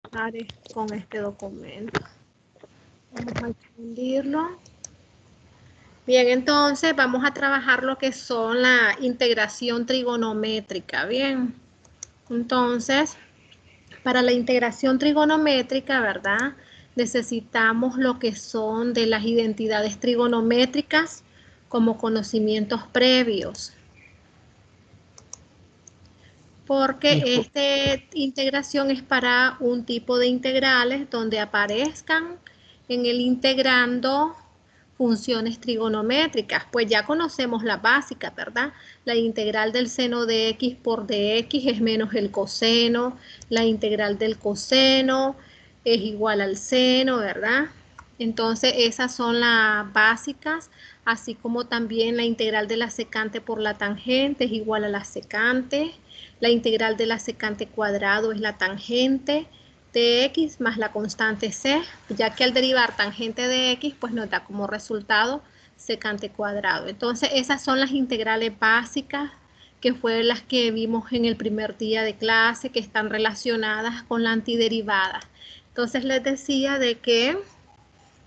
trabajar con este documento. Vamos a expandirlo. Bien, entonces vamos a trabajar lo que son la integración trigonométrica. Bien, entonces para la integración trigonométrica, ¿verdad? Necesitamos lo que son de las identidades trigonométricas como conocimientos previos. Porque esta integración es para un tipo de integrales donde aparezcan en el integrando funciones trigonométricas. Pues ya conocemos la básica, ¿verdad? La integral del seno de x por dx es menos el coseno, la integral del coseno es igual al seno, ¿verdad? Entonces esas son las básicas, así como también la integral de la secante por la tangente es igual a la secante. La integral de la secante cuadrado es la tangente de x más la constante c, ya que al derivar tangente de x, pues nos da como resultado secante cuadrado. Entonces, esas son las integrales básicas que fueron las que vimos en el primer día de clase, que están relacionadas con la antiderivada. Entonces, les decía de que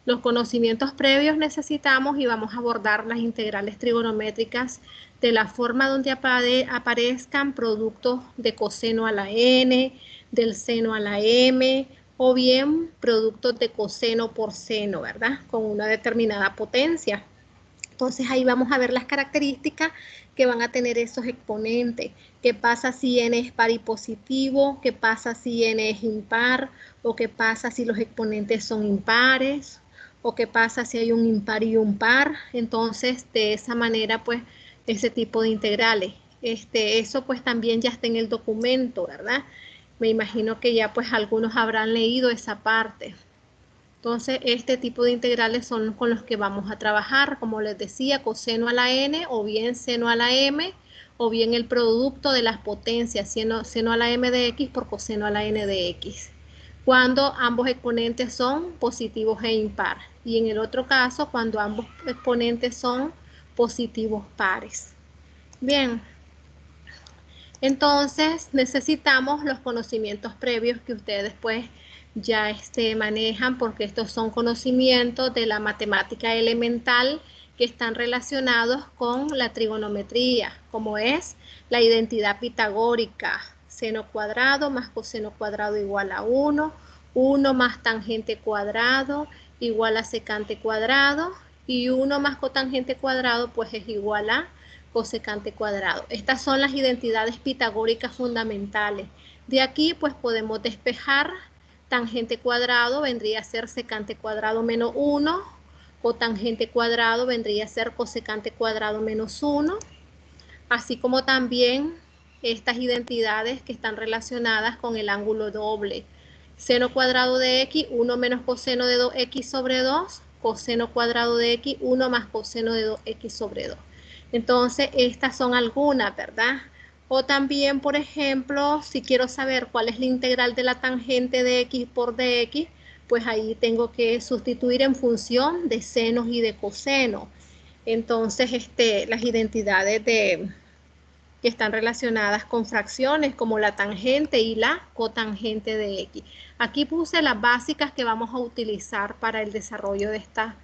los conocimientos previos necesitamos y vamos a abordar las integrales trigonométricas de la forma donde aparezcan productos de coseno a la n, del seno a la m, o bien productos de coseno por seno, ¿verdad? Con una determinada potencia. Entonces ahí vamos a ver las características que van a tener esos exponentes. ¿Qué pasa si n es par y positivo? ¿Qué pasa si n es impar? ¿O qué pasa si los exponentes son impares? ¿O qué pasa si hay un impar y un par? Entonces, de esa manera, pues, ese tipo de integrales. Eso pues también ya está en el documento, ¿verdad? Me imagino que ya pues algunos habrán leído esa parte. Entonces, este tipo de integrales son con los que vamos a trabajar, como les decía, coseno a la n, o bien seno a la m, o bien el producto de las potencias, seno a la m de x por coseno a la n de x, cuando ambos exponentes son positivos e impar. Y en el otro caso, cuando ambos exponentes son positivos pares. Bien, entonces necesitamos los conocimientos previos que ustedes pues ya manejan, porque estos son conocimientos de la matemática elemental que están relacionados con la trigonometría, como es la identidad pitagórica, seno cuadrado más coseno cuadrado igual a 1, 1 más tangente cuadrado igual a secante cuadrado, y 1 más cotangente cuadrado pues es igual a cosecante cuadrado. Estas son las identidades pitagóricas fundamentales. De aquí pues podemos despejar tangente cuadrado vendría a ser secante cuadrado menos 1, cotangente cuadrado vendría a ser cosecante cuadrado menos 1, así como también estas identidades que están relacionadas con el ángulo doble. Seno cuadrado de x, 1 menos coseno de 2x sobre 2, coseno cuadrado de x, 1 más coseno de 2x sobre 2. Entonces, estas son algunas, ¿verdad? O también, por ejemplo, si quiero saber cuál es la integral de la tangente de x por dx, pues ahí tengo que sustituir en función de senos y de cosenos. Entonces, las identidades que están relacionadas con fracciones como la tangente y la cotangente de x. Aquí puse las básicas que vamos a utilizar para el desarrollo de estas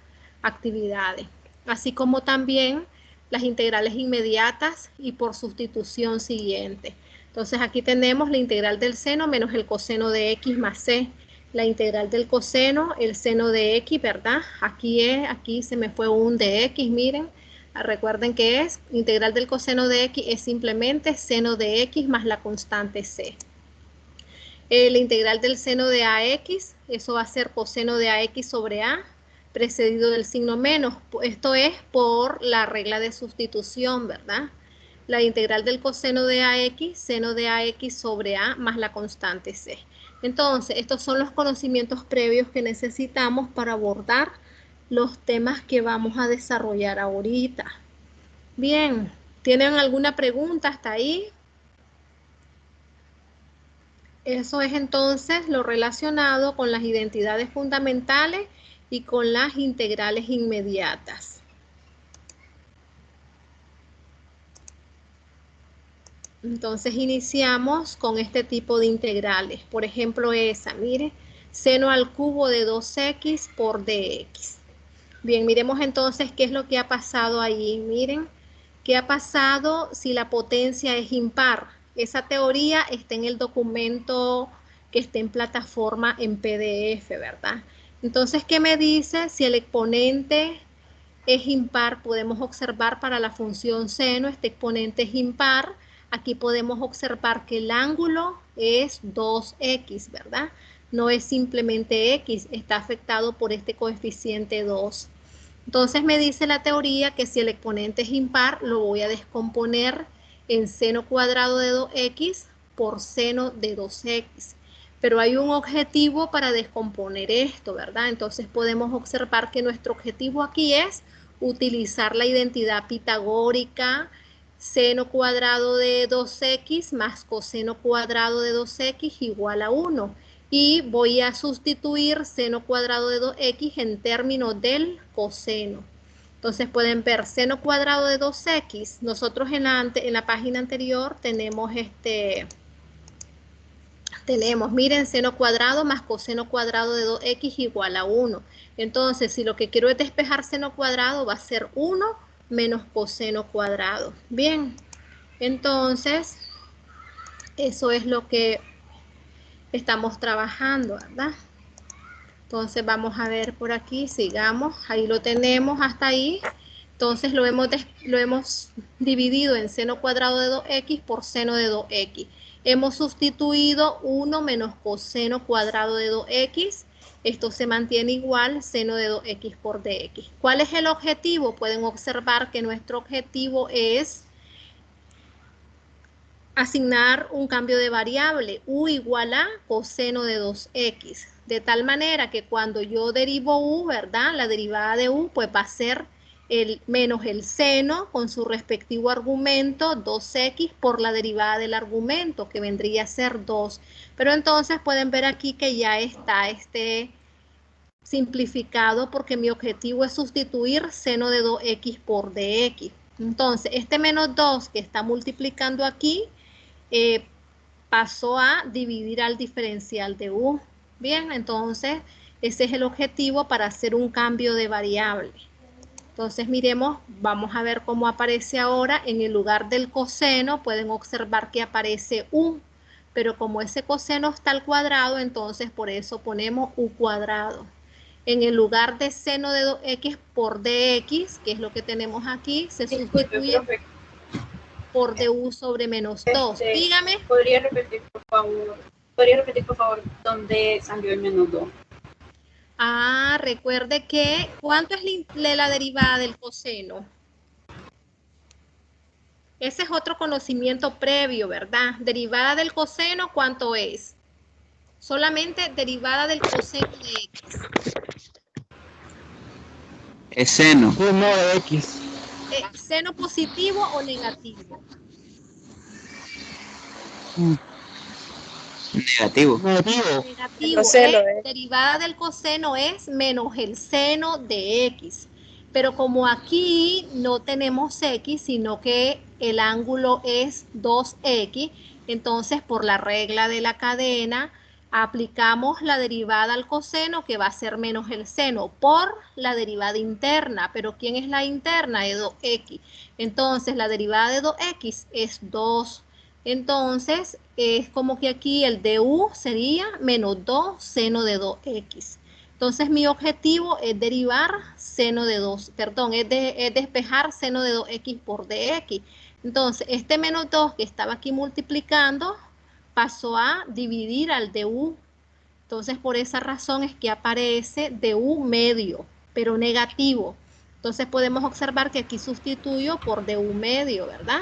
actividades, así como también las integrales inmediatas y por sustitución siguiente. Entonces aquí tenemos la integral del seno menos el coseno de x más c, la integral del coseno, el seno de x, ¿verdad? Aquí se me fue un de x, miren. Recuerden que es integral del coseno de x es simplemente seno de x más la constante c. La integral del seno de ax, eso va a ser coseno de ax sobre a, precedido del signo menos. Esto es por la regla de sustitución, ¿verdad? La integral del coseno de ax, seno de ax sobre a más la constante c. Entonces, estos son los conocimientos previos que necesitamos para abordar los temas que vamos a desarrollar ahorita. Bien, ¿tienen alguna pregunta hasta ahí? Eso es entonces lo relacionado con las identidades fundamentales y con las integrales inmediatas. Entonces iniciamos con este tipo de integrales. Por ejemplo, esa, mire, seno al cubo de 2x por dx. Bien, miremos entonces qué es lo que ha pasado ahí. Miren, qué ha pasado si la potencia es impar. Esa teoría está en el documento que está en plataforma en PDF, ¿verdad? Entonces, ¿qué me dice? Si el exponente es impar, podemos observar para la función seno, este exponente es impar. Aquí podemos observar que el ángulo es 2x, ¿verdad? No es simplemente x, está afectado por este coeficiente 2. Entonces me dice la teoría que si el exponente es impar, lo voy a descomponer en seno cuadrado de 2x por seno de 2x. Pero hay un objetivo para descomponer esto, ¿verdad? Entonces podemos observar que nuestro objetivo aquí es utilizar la identidad pitagórica, seno cuadrado de 2x más coseno cuadrado de 2x igual a 1. Y voy a sustituir seno cuadrado de 2x en términos del coseno. Entonces pueden ver seno cuadrado de 2x. Nosotros en la página anterior tenemos miren, seno cuadrado más coseno cuadrado de 2x igual a 1. Entonces, si lo que quiero es despejar seno cuadrado, va a ser 1 menos coseno cuadrado. Bien, entonces, eso es lo que estamos trabajando, ¿verdad? Entonces, vamos a ver por aquí, sigamos. Ahí lo tenemos hasta ahí. Entonces, lo hemos dividido en seno cuadrado de 2x por seno de 2x. Hemos sustituido 1 menos coseno cuadrado de 2x. Esto se mantiene igual, seno de 2x por dx. ¿Cuál es el objetivo? Pueden observar que nuestro objetivo es asignar un cambio de variable, u igual a coseno de 2x. De tal manera que cuando yo derivo u, ¿verdad? La derivada de u, pues va a ser menos el seno con su respectivo argumento, 2x, por la derivada del argumento, que vendría a ser 2. Pero entonces pueden ver aquí que ya está simplificado porque mi objetivo es sustituir seno de 2x por dx. Entonces, este menos 2 que está multiplicando aquí, pasó a dividir al diferencial de u. Bien, entonces ese es el objetivo para hacer un cambio de variable. Entonces miremos, vamos a ver cómo aparece ahora. En el lugar del coseno pueden observar que aparece u, pero como ese coseno está al cuadrado, entonces por eso ponemos u cuadrado. En el lugar de seno de 2x por dx, que es lo que tenemos aquí, se sustituye por du sobre menos 2. Dígame. ¿Podría repetir, por favor, dónde salió el menos 2? Recuerde que, ¿cuánto es la derivada del coseno? Ese es otro conocimiento previo, ¿verdad? Derivada del coseno, ¿cuánto es? Solamente derivada del coseno de x. Es seno. Seno de x. ¿Seno positivo o negativo? Negativo. Negativo. Derivada del coseno es menos el seno de x. Pero como aquí no tenemos x, sino que el ángulo es 2x, entonces por la regla de la cadena aplicamos la derivada al coseno, que va a ser menos el seno, por la derivada interna. Pero ¿quién es la interna? Es 2x. Entonces la derivada de 2x es 2. Entonces es como que aquí el du sería menos 2 seno de 2x. Entonces mi objetivo es derivar seno de 2, perdón, es despejar seno de 2x por dx. Entonces este menos 2 que estaba aquí multiplicando pasó a dividir al du. Entonces por esa razón es que aparece du medio, pero negativo. Entonces podemos observar que aquí sustituyo por du medio, ¿verdad?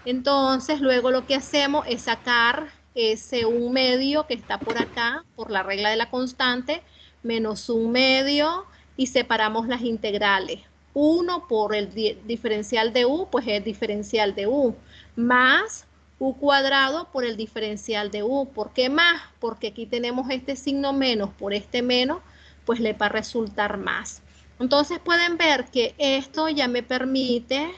Entonces luego lo que hacemos es sacar ese 1 medio que está por acá, por la regla de la constante, menos 1 medio, y separamos las integrales. 1 por el diferencial de u, pues es diferencial de u, más u cuadrado por el diferencial de u. ¿Por qué más? Porque aquí tenemos este signo menos por este menos, pues le va a resultar más. Entonces pueden ver que esto ya me permite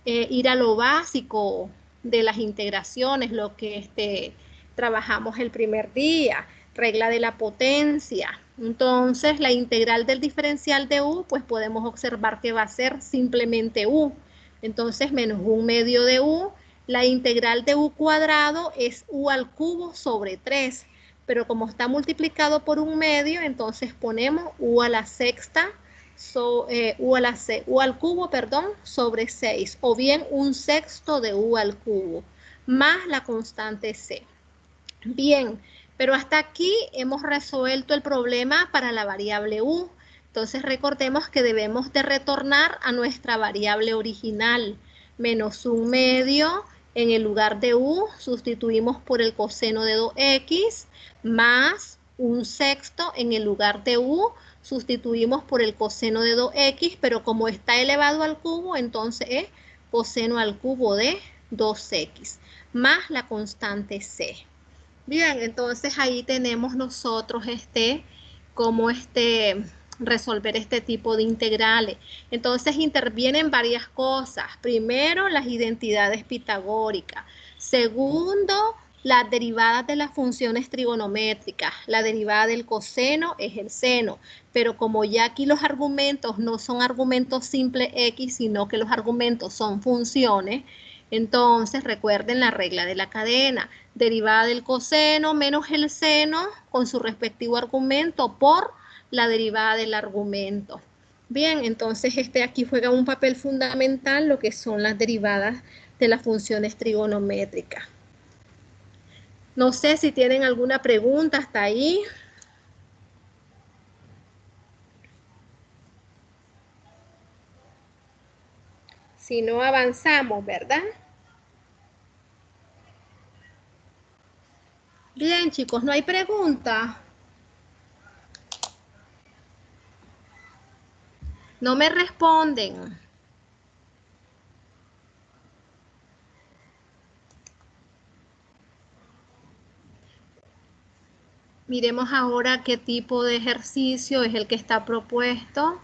ir a lo básico, de las integraciones, lo que trabajamos el primer día, regla de la potencia. Entonces, la integral del diferencial de u, pues podemos observar que va a ser simplemente u. Entonces, menos 1/2 de u. La integral de u cuadrado es u al cubo sobre 3. Pero como está multiplicado por 1/2, entonces ponemos u a la sexta, u al cubo, perdón, sobre 6. O bien 1/6 de u al cubo, más la constante c. Bien, pero hasta aquí hemos resuelto el problema para la variable u. Entonces recordemos que debemos de retornar a nuestra variable original. Menos 1/2, en el lugar de u sustituimos por el coseno de 2x, más 1/6, en el lugar de u sustituimos por el coseno de 2x, pero como está elevado al cubo, entonces es coseno al cubo de 2x, más la constante c. Bien, entonces ahí tenemos nosotros cómo resolver este tipo de integrales. Entonces intervienen varias cosas. Primero, las identidades pitagóricas. Segundo, las derivadas de las funciones trigonométricas. La derivada del coseno es el seno. Pero como ya aquí los argumentos no son argumentos simples x, sino que los argumentos son funciones, entonces recuerden la regla de la cadena. Derivada del coseno menos el seno con su respectivo argumento por la derivada del argumento. Bien, entonces aquí juega un papel fundamental lo que son las derivadas de las funciones trigonométricas. No sé si tienen alguna pregunta hasta ahí. Si no, avanzamos, ¿verdad? Bien, chicos, ¿no hay pregunta? No me responden. Miremos ahora qué tipo de ejercicio es el que está propuesto.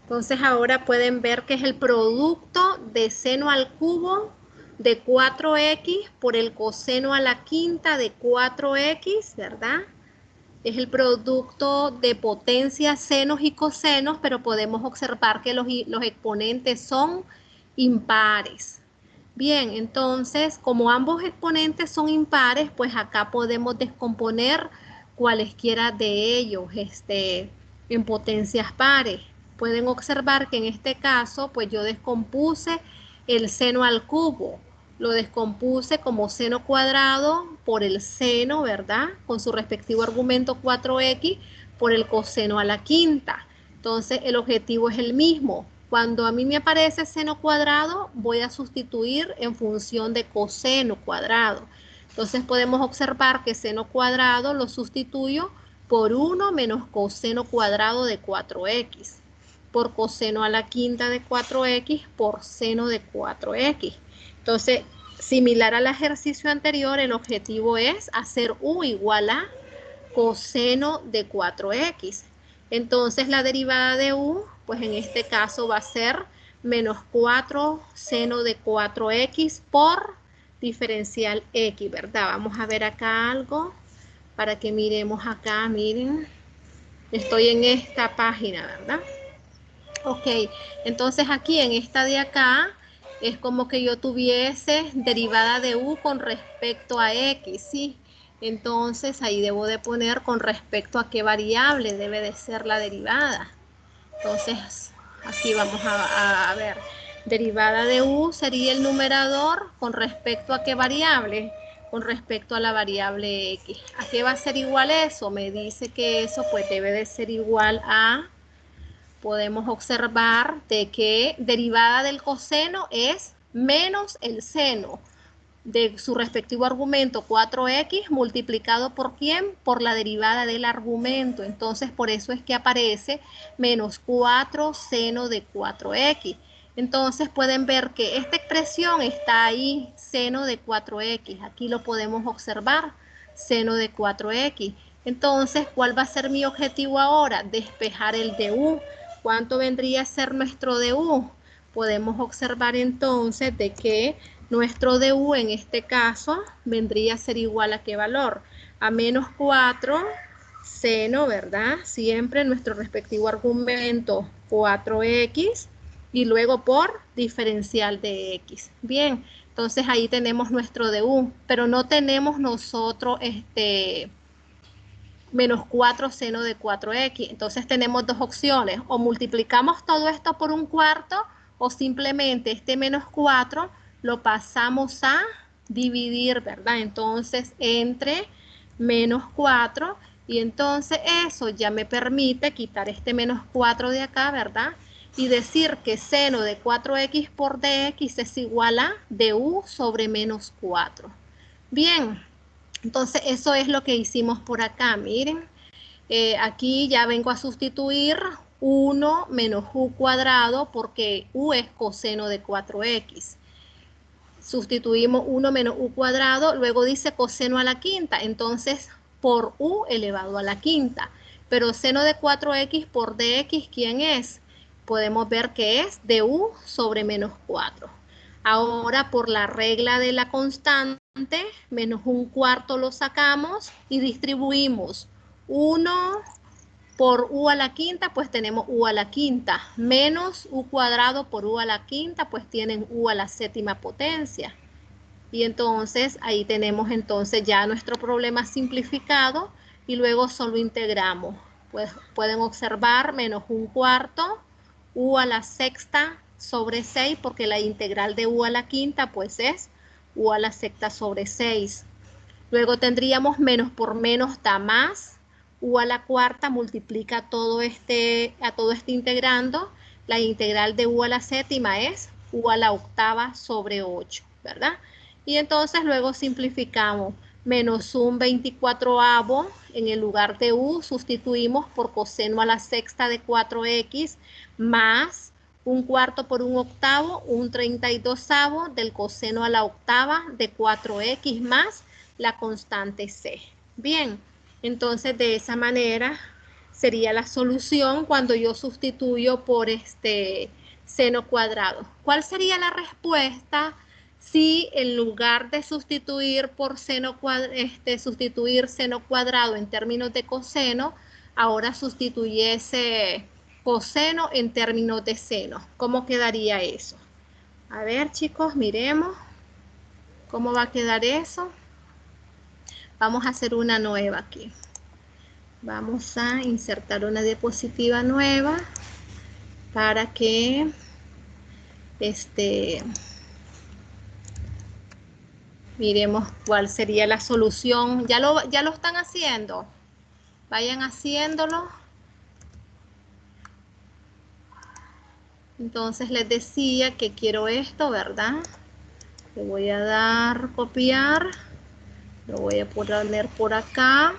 Entonces ahora pueden ver que es el producto de seno al cubo de 4x por el coseno a la quinta de 4x, ¿verdad? Es el producto de potencias, senos y cosenos, pero podemos observar que los exponentes son impares. Bien, entonces, como ambos exponentes son impares, pues acá podemos descomponer cualesquiera de ellos en potencias pares. Pueden observar que en este caso, pues yo descompuse el seno al cubo. Lo descompuse como seno cuadrado por el seno, ¿verdad? Con su respectivo argumento 4x por el coseno a la quinta. Entonces, el objetivo es el mismo. Cuando a mí me aparece seno cuadrado, voy a sustituir en función de coseno cuadrado. Entonces, podemos observar que seno cuadrado lo sustituyo por 1 menos coseno cuadrado de 4x, por coseno a la quinta de 4x por seno de 4x. Entonces, similar al ejercicio anterior, el objetivo es hacer u igual a coseno de 4x. Entonces, la derivada de u, pues en este caso va a ser menos 4 seno de 4x por diferencial x, ¿verdad? Vamos a ver acá algo para que miremos acá, miren. Estoy en esta página, ¿verdad? Ok, entonces aquí en esta de acá es como que yo tuviese derivada de u con respecto a x, ¿sí? Entonces ahí debo de poner con respecto a qué variable debe de ser la derivada. Entonces aquí vamos a ver, derivada de u sería el numerador con respecto a qué variable, con respecto a la variable x. ¿A qué va a ser igual eso? Me dice que eso pues debe de ser igual a... Podemos observar de que derivada del coseno es menos el seno de su respectivo argumento 4x multiplicado por ¿quién? Por la derivada del argumento. Entonces, por eso es que aparece menos 4 seno de 4x. Entonces, pueden ver que esta expresión está ahí, seno de 4x. Aquí lo podemos observar, seno de 4x. Entonces, ¿cuál va a ser mi objetivo ahora? Despejar el DU. ¿Cuánto vendría a ser nuestro DU? Podemos observar entonces de que nuestro DU en este caso vendría a ser igual a ¿qué valor? A menos 4 seno, ¿verdad? Siempre nuestro respectivo argumento 4x y luego por diferencial de x. Bien, entonces ahí tenemos nuestro DU, pero no tenemos nosotros menos 4 seno de 4x. Entonces tenemos dos opciones, o multiplicamos todo esto por un cuarto o simplemente este menos 4 lo pasamos a dividir, ¿verdad? Entonces entre menos 4 y entonces eso ya me permite quitar este menos 4 de acá, ¿verdad? Y decir que seno de 4x por dx es igual a du sobre menos 4. Bien. Entonces, eso es lo que hicimos por acá, miren. Aquí ya vengo a sustituir 1 menos u cuadrado porque u es coseno de 4x. Sustituimos 1 menos u cuadrado, luego dice coseno a la quinta, entonces por u elevado a la quinta. Pero seno de 4x por dx, ¿quién es? Podemos ver que es du sobre menos 4. Ahora por la regla de la constante, menos un cuarto lo sacamos y distribuimos 1 por u a la quinta, pues tenemos u a la quinta, menos u cuadrado por u a la quinta, pues tienen u a la séptima potencia. Y entonces ahí tenemos entonces ya nuestro problema simplificado y luego solo integramos. Pues pueden observar menos un cuarto, u a la sexta sobre 6, porque la integral de u a la quinta pues es u a la sexta sobre 6. Luego tendríamos menos por menos da más, u a la cuarta multiplica a todo este integrando. La integral de u a la séptima es u a la octava sobre 8, ¿verdad? Y entonces luego simplificamos. Menos un 24avo, en el lugar de u sustituimos por coseno a la sexta de 4x más un cuarto por un octavo, un 32avo del coseno a la octava de 4x más la constante c. Bien, entonces de esa manera sería la solución cuando yo sustituyo por seno cuadrado. ¿Cuál sería la respuesta si en lugar de sustituir por sustituir seno cuadrado en términos de coseno, ahora sustituyese coseno en términos de seno? ¿Cómo quedaría eso? A ver, chicos, miremos cómo va a quedar eso. Vamos a hacer una nueva aquí. Vamos a insertar una diapositiva nueva para que miremos cuál sería la solución. ¿Ya lo están haciendo? Vayan haciéndolo. Entonces les decía que quiero esto, ¿verdad? Le voy a dar copiar. Lo voy a poner por acá.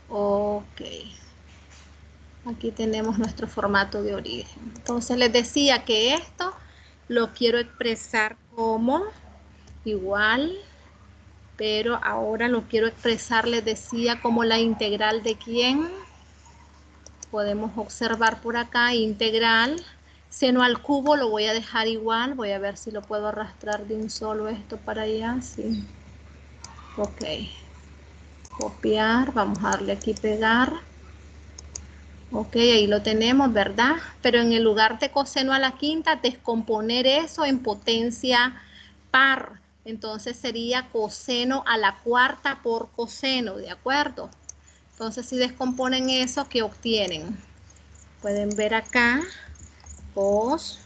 Ok. Aquí tenemos nuestro formato de origen. Entonces les decía que esto lo quiero expresar como igual, pero ahora lo quiero expresar, les decía, como la integral de quién. Podemos observar por acá, integral. Seno al cubo lo voy a dejar igual. Voy a ver si lo puedo arrastrar de un solo esto para allá. Sí. Ok. Copiar. Vamos a darle aquí pegar. Ok, ahí lo tenemos, ¿verdad? Pero en el lugar de coseno a la quinta, descomponer eso en potencia par. Entonces sería coseno a la cuarta por coseno, ¿de acuerdo? Entonces si descomponen eso, ¿qué obtienen? Pueden ver acá, cos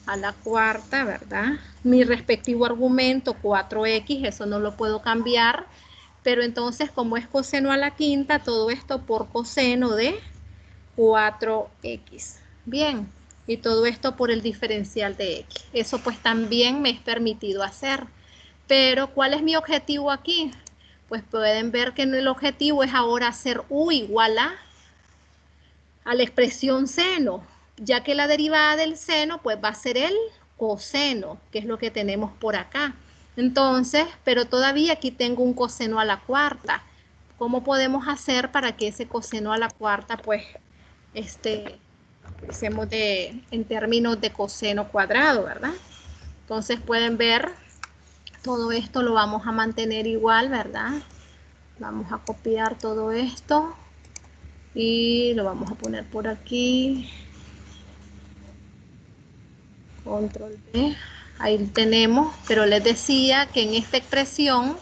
a la cuarta, ¿verdad? Mi respectivo argumento, 4x, eso no lo puedo cambiar. Pero entonces, como es coseno a la quinta, todo esto por coseno de 4x. Bien, y todo esto por el diferencial de x. Eso pues también me es permitido hacer. Pero, ¿cuál es mi objetivo aquí? Pues pueden ver que el objetivo es ahora hacer u igual a la expresión seno, ya que la derivada del seno pues va a ser el coseno, que es lo que tenemos por acá. Entonces, pero todavía aquí tengo un coseno a la cuarta. ¿Cómo podemos hacer para que ese coseno a la cuarta, pues, hacemos en términos de coseno cuadrado, ¿verdad? Entonces pueden ver, todo esto lo vamos a mantener igual, ¿verdad? Vamos a copiar todo esto y lo vamos a poner por aquí. Control V. Ahí tenemos, pero les decía que en esta expresión,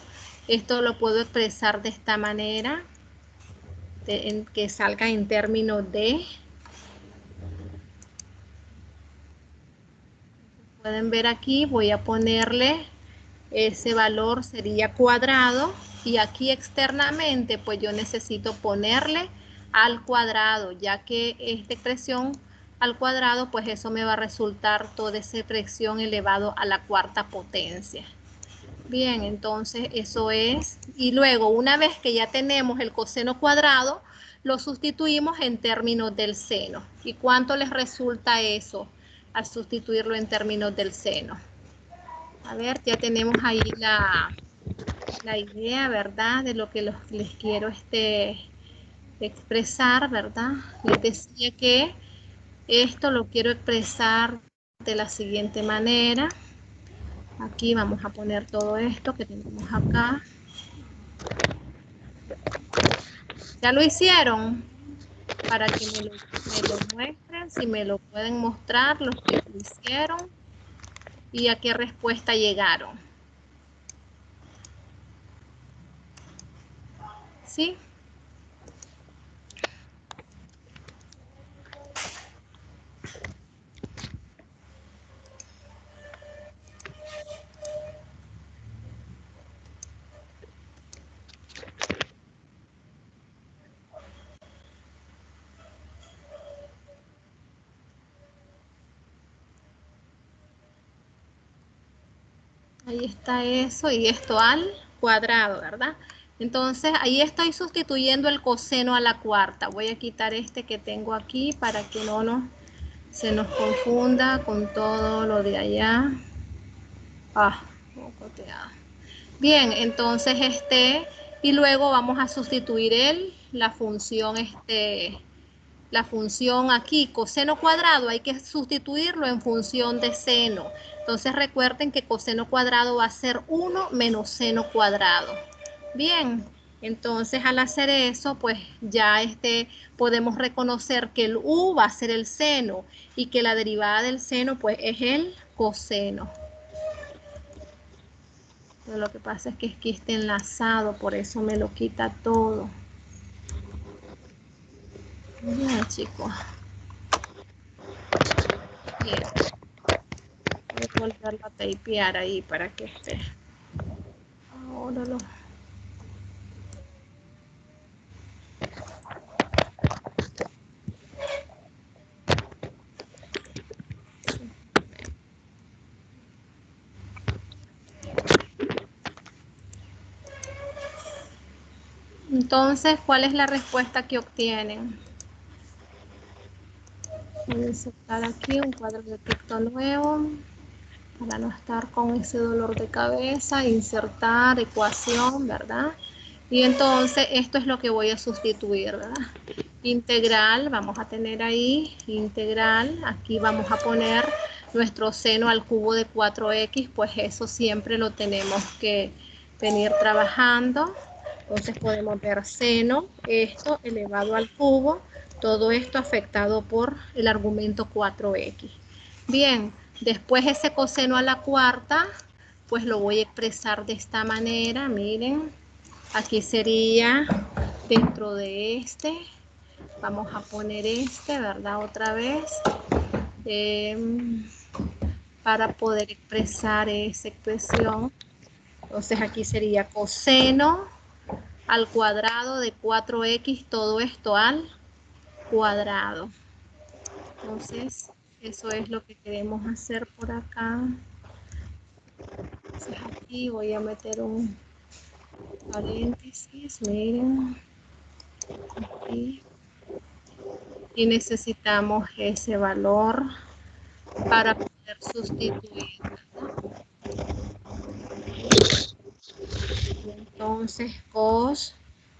esto lo puedo expresar de esta manera, que salga en términos de. Pueden ver aquí, voy a ponerle ese valor sería cuadrado y aquí externamente pues yo necesito ponerle al cuadrado, ya que esta expresión al cuadrado pues eso me va a resultar toda esa expresión elevado a la cuarta potencia. Bien, entonces eso es, y luego una vez que ya tenemos el coseno cuadrado, lo sustituimos en términos del seno. ¿Y cuánto les resulta eso al sustituirlo en términos del seno? A ver, ya tenemos ahí la idea, ¿verdad? De lo que les quiero expresar, ¿verdad? Les decía que esto lo quiero expresar de la siguiente manera. Aquí vamos a poner todo esto que tenemos acá. ¿Ya lo hicieron? Para que me lo muestren, si me lo pueden mostrar los que lo hicieron y a qué respuesta llegaron. ¿Sí? Ahí está eso y esto al cuadrado, ¿verdad? Entonces, ahí estoy sustituyendo el coseno a la cuarta. Voy a quitar este que tengo aquí para que no se nos confunda con todo lo de allá. Bien, entonces y luego vamos a sustituir la función aquí, coseno cuadrado, hay que sustituirlo en función de seno. Entonces recuerden que coseno cuadrado va a ser 1 menos seno cuadrado. Bien, entonces al hacer eso, pues ya podemos reconocer que el u va a ser el seno y que la derivada del seno pues es el coseno. Pero lo que pasa es que aquí está enlazado, por eso me lo quita todo. Bien, chicos. Bien. Voy a volverlo a tapear ahí para que esté. Ahora lo... Entonces, ¿cuál es la respuesta que obtienen? Voy a insertar aquí un cuadro de texto nuevo para no estar con ese dolor de cabeza. Insertar ecuación, ¿verdad? Y entonces esto es lo que voy a sustituir, ¿verdad? Integral, vamos a tener ahí integral. Aquí vamos a poner nuestro seno al cubo de 4x, pues eso siempre lo tenemos que venir trabajando. Entonces podemos ver seno, esto elevado al cubo, todo esto afectado por el argumento 4x. Bien, después ese coseno a la cuarta, pues lo voy a expresar de esta manera, miren. Aquí sería dentro de vamos a poner ¿verdad? Otra vez, para poder expresar esa expresión. Entonces aquí sería coseno al cuadrado de 4x, todo esto al cuadrado. Entonces, eso es lo que queremos hacer por acá. Entonces aquí voy a meter un paréntesis, miren. Aquí. Y necesitamos ese valor para poder poder sustituir, ¿verdad? Entonces, cos,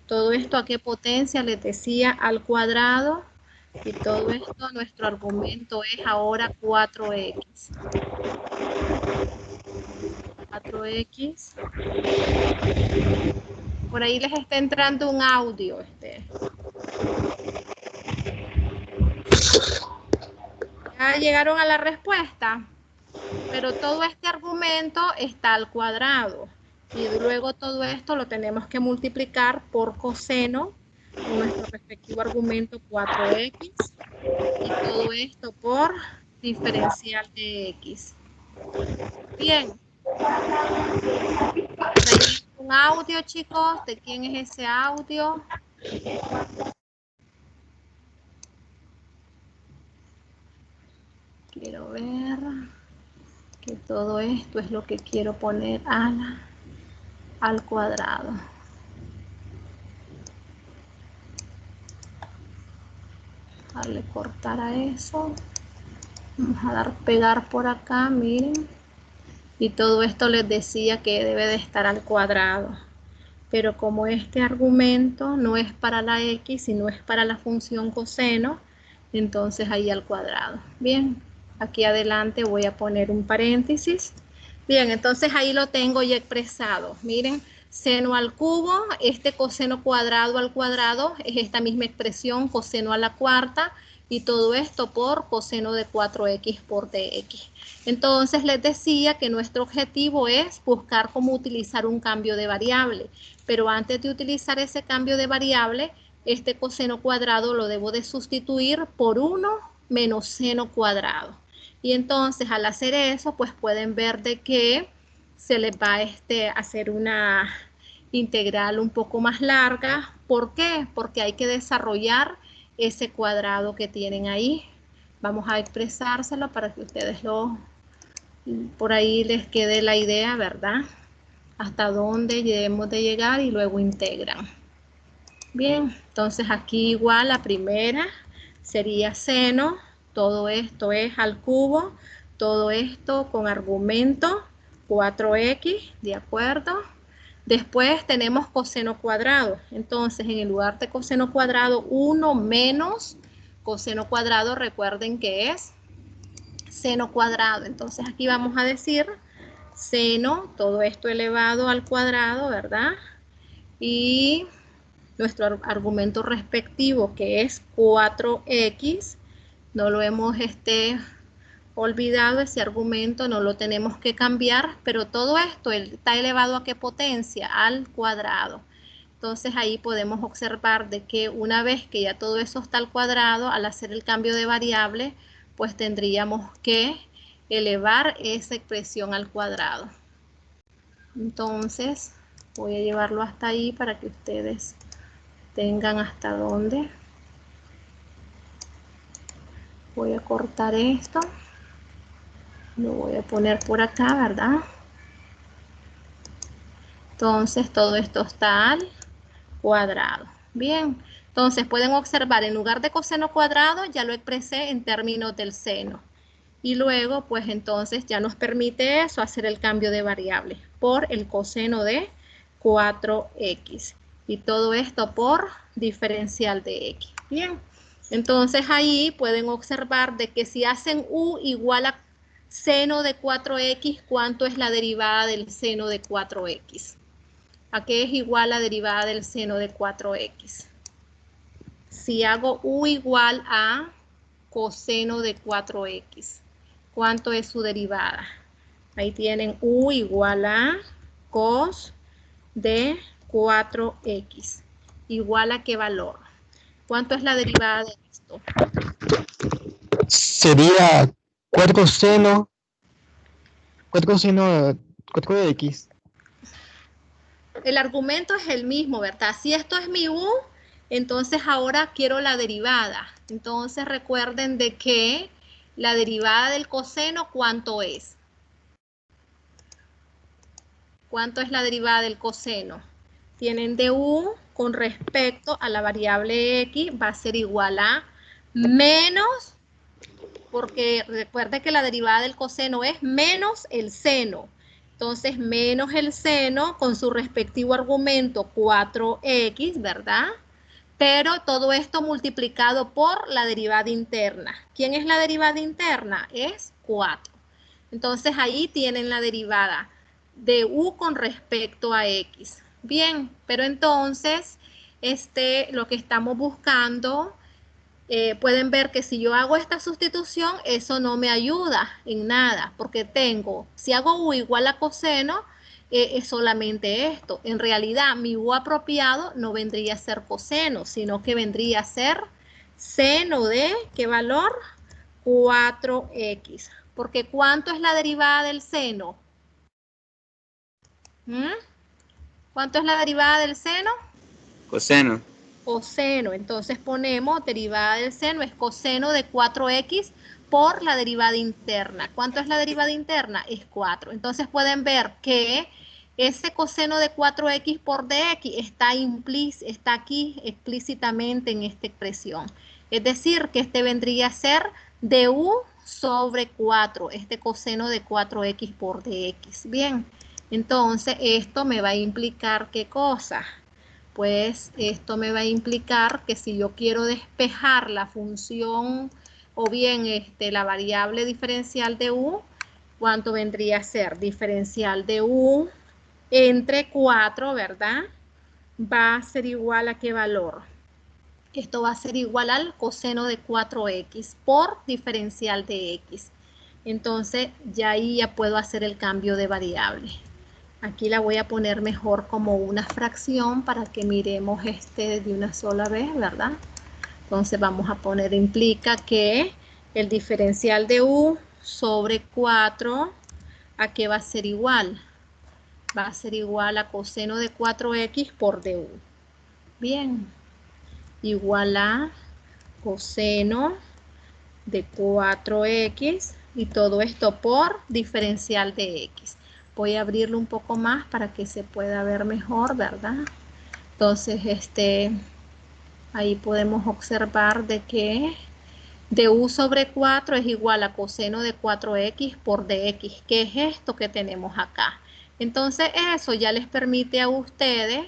todo esto a qué potencia les decía al cuadrado, y todo esto, nuestro argumento es ahora 4x. 4x. Por ahí les está entrando un audio. Ya llegaron a la respuesta, pero todo este argumento está al cuadrado. Y luego todo esto lo tenemos que multiplicar por coseno con nuestro respectivo argumento 4x. Y todo esto por diferencial de x. Bien. Ahí un audio, chicos. ¿De quién es ese audio? Quiero ver que todo esto es lo que quiero poner al cuadrado. Darle cortar a eso. Vamos a dar pegar por acá, miren. Y todo esto les decía que debe de estar al cuadrado. Pero como este argumento no es para la x, sino es para la función coseno, entonces ahí al cuadrado. Bien, aquí adelante voy a poner un paréntesis. Bien, entonces ahí lo tengo ya expresado. Miren, seno al cubo, este coseno cuadrado al cuadrado es esta misma expresión, coseno a la cuarta, y todo esto por coseno de 4x por dx. Entonces les decía que nuestro objetivo es buscar cómo utilizar un cambio de variable, pero antes de utilizar ese cambio de variable, este coseno cuadrado lo debo de sustituir por 1 menos seno cuadrado. Y entonces al hacer eso, pues pueden ver de que se les va a hacer una integral un poco más larga. ¿Por qué? Porque hay que desarrollar ese cuadrado que tienen ahí. Vamos a expresárselo para que ustedes por ahí les quede la idea, ¿verdad? Hasta dónde debemos de llegar y luego integran. Bien, entonces aquí igual la primera sería seno, todo esto es al cubo, todo esto con argumento 4x, ¿de acuerdo? Después tenemos coseno cuadrado, entonces en el lugar de coseno cuadrado 1 menos coseno cuadrado, recuerden que es seno cuadrado, entonces aquí vamos a decir seno, todo esto elevado al cuadrado, ¿verdad? Y nuestro argumento respectivo, que es 4x, no lo hemos olvidado, ese argumento no lo tenemos que cambiar, pero todo esto está elevado ¿a qué potencia? Al cuadrado. Entonces ahí podemos observar de que una vez que ya todo eso está al cuadrado, al hacer el cambio de variable, pues tendríamos que elevar esa expresión al cuadrado. Entonces voy a llevarlo hasta ahí para que ustedes tengan hasta dónde. Voy a cortar esto. Lo voy a poner por acá, ¿verdad? Entonces todo esto está al cuadrado. Bien, entonces pueden observar, en lugar de coseno cuadrado, ya lo expresé en términos del seno. Y luego, pues entonces ya nos permite eso, hacer el cambio de variable por el coseno de 4x. Y todo esto por diferencial de x. Bien, entonces ahí pueden observar de que si hacen u igual a seno de 4x, ¿cuánto es la derivada del seno de 4x? ¿A qué es igual la derivada del seno de 4x? Si hago u igual a coseno de 4x, ¿cuánto es su derivada? Ahí tienen u igual a cos de 4x. ¿Igual a qué valor? ¿Cuánto es la derivada de esto? Sería 4 coseno de 4x. El argumento es el mismo, ¿verdad? Si esto es mi u, entonces ahora quiero la derivada. Entonces recuerden de que la derivada del coseno, ¿cuánto es? ¿Cuánto es la derivada del coseno? Tienen de u con respecto a la variable x, va a ser igual a menos porque recuerde que la derivada del coseno es menos el seno. Entonces, menos el seno con su respectivo argumento 4x, ¿verdad? Pero todo esto multiplicado por la derivada interna. ¿Quién es la derivada interna? Es 4. Entonces, ahí tienen la derivada de u con respecto a x. Bien, pero entonces, lo que estamos buscando, pueden ver que si yo hago esta sustitución, eso no me ayuda en nada, porque tengo, si hago u igual a coseno, es solamente esto. En realidad, mi u apropiado no vendría a ser coseno, sino que vendría a ser seno de, ¿qué valor? 4x. Porque ¿cuánto es la derivada del seno? ¿Cuánto es la derivada del seno? Coseno. Coseno. Entonces ponemos derivada del seno es coseno de 4x por la derivada interna. ¿Cuánto es la derivada interna? Es 4. Entonces pueden ver que ese coseno de 4x por dx está aquí explícitamente en esta expresión. Es decir, que este vendría a ser du sobre 4, este coseno de 4x por dx. Bien, entonces esto me va a implicar ¿qué cosa? Pues esto me va a implicar que si yo quiero despejar la función o bien la variable diferencial de u, ¿cuánto vendría a ser? Diferencial de u entre 4, ¿verdad? Va a ser igual a ¿qué valor? Esto va a ser igual al coseno de 4x por diferencial de x. Entonces, ya ahí ya puedo hacer el cambio de variable. Aquí la voy a poner mejor como una fracción para que miremos de una sola vez, ¿verdad? Entonces vamos a poner, implica que el diferencial de u sobre 4, ¿a qué va a ser igual? Va a ser igual a coseno de 4x por du. Bien, igual a coseno de 4x y todo esto por diferencial de x. Voy a abrirlo un poco más para que se pueda ver mejor, ¿verdad? Entonces, ahí podemos observar de que du sobre 4 es igual a coseno de 4x por dx. ¿Qué es esto que tenemos acá? Entonces, eso ya les permite a ustedes,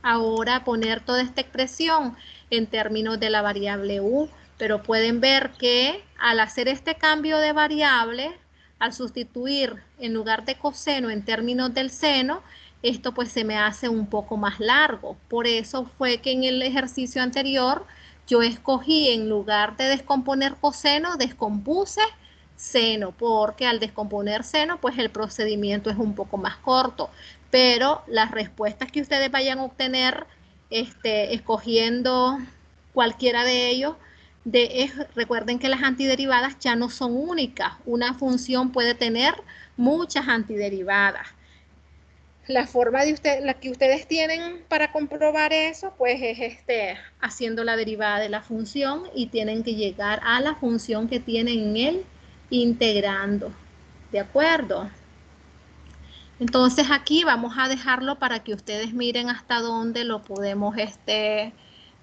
ahora poner toda esta expresión en términos de la variable u. Pero pueden ver que al hacer este cambio de variable, al sustituir en lugar de coseno en términos del seno, esto pues se me hace un poco más largo. Por eso fue que en el ejercicio anterior yo escogí en lugar de descomponer coseno, descompuse seno, porque al descomponer seno pues el procedimiento es un poco más corto. Pero las respuestas que ustedes vayan a obtener escogiendo cualquiera de ellos, recuerden que las antiderivadas ya no son únicas. Una función puede tener muchas antiderivadas. La forma de la que ustedes tienen para comprobar eso, pues es haciendo la derivada de la función y tienen que llegar a la función que tienen en el integrando. ¿De acuerdo? Entonces aquí vamos a dejarlo para que ustedes miren hasta dónde lo podemos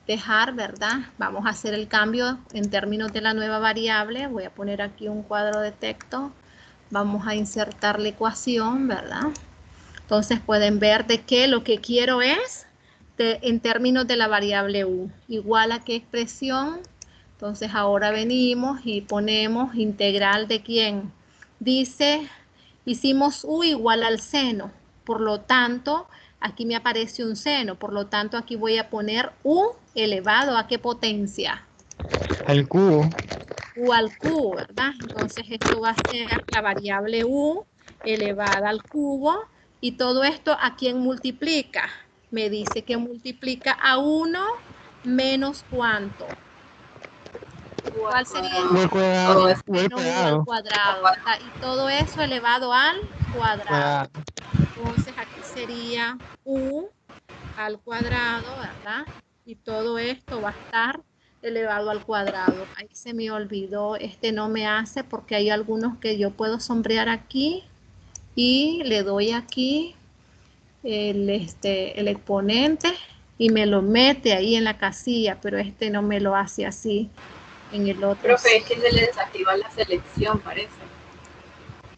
dejar, ¿verdad? Vamos a hacer el cambio en términos de la nueva variable. Voy a poner aquí un cuadro de texto. Vamos a insertar la ecuación, ¿verdad? Entonces pueden ver de que lo que quiero es, en términos de la variable u, igual a qué expresión. Entonces ahora venimos y ponemos integral de quién. Dice, hicimos u igual al seno. Por lo tanto, aquí me aparece un seno. Por lo tanto, aquí voy a poner u elevado a qué potencia. Al cubo. U al cubo, ¿verdad? Entonces esto va a ser la variable u elevada al cubo. Y todo esto, ¿a quién multiplica? Me dice que multiplica a 1 menos ¿cuánto? ¿Cuál sería? U al cuadrado. Menos u al cuadrado, ¿verdad? Y todo eso elevado al cuadrado. Entonces aquí sería u al cuadrado, ¿verdad? Y todo esto va a estar elevado al cuadrado. Ahí se me olvidó, no me hace porque hay algunos que yo puedo sombrear aquí y le doy aquí el exponente y me lo mete ahí en la casilla, pero no me lo hace así. En el otro Profe, es sí. que se le desactiva la selección, parece.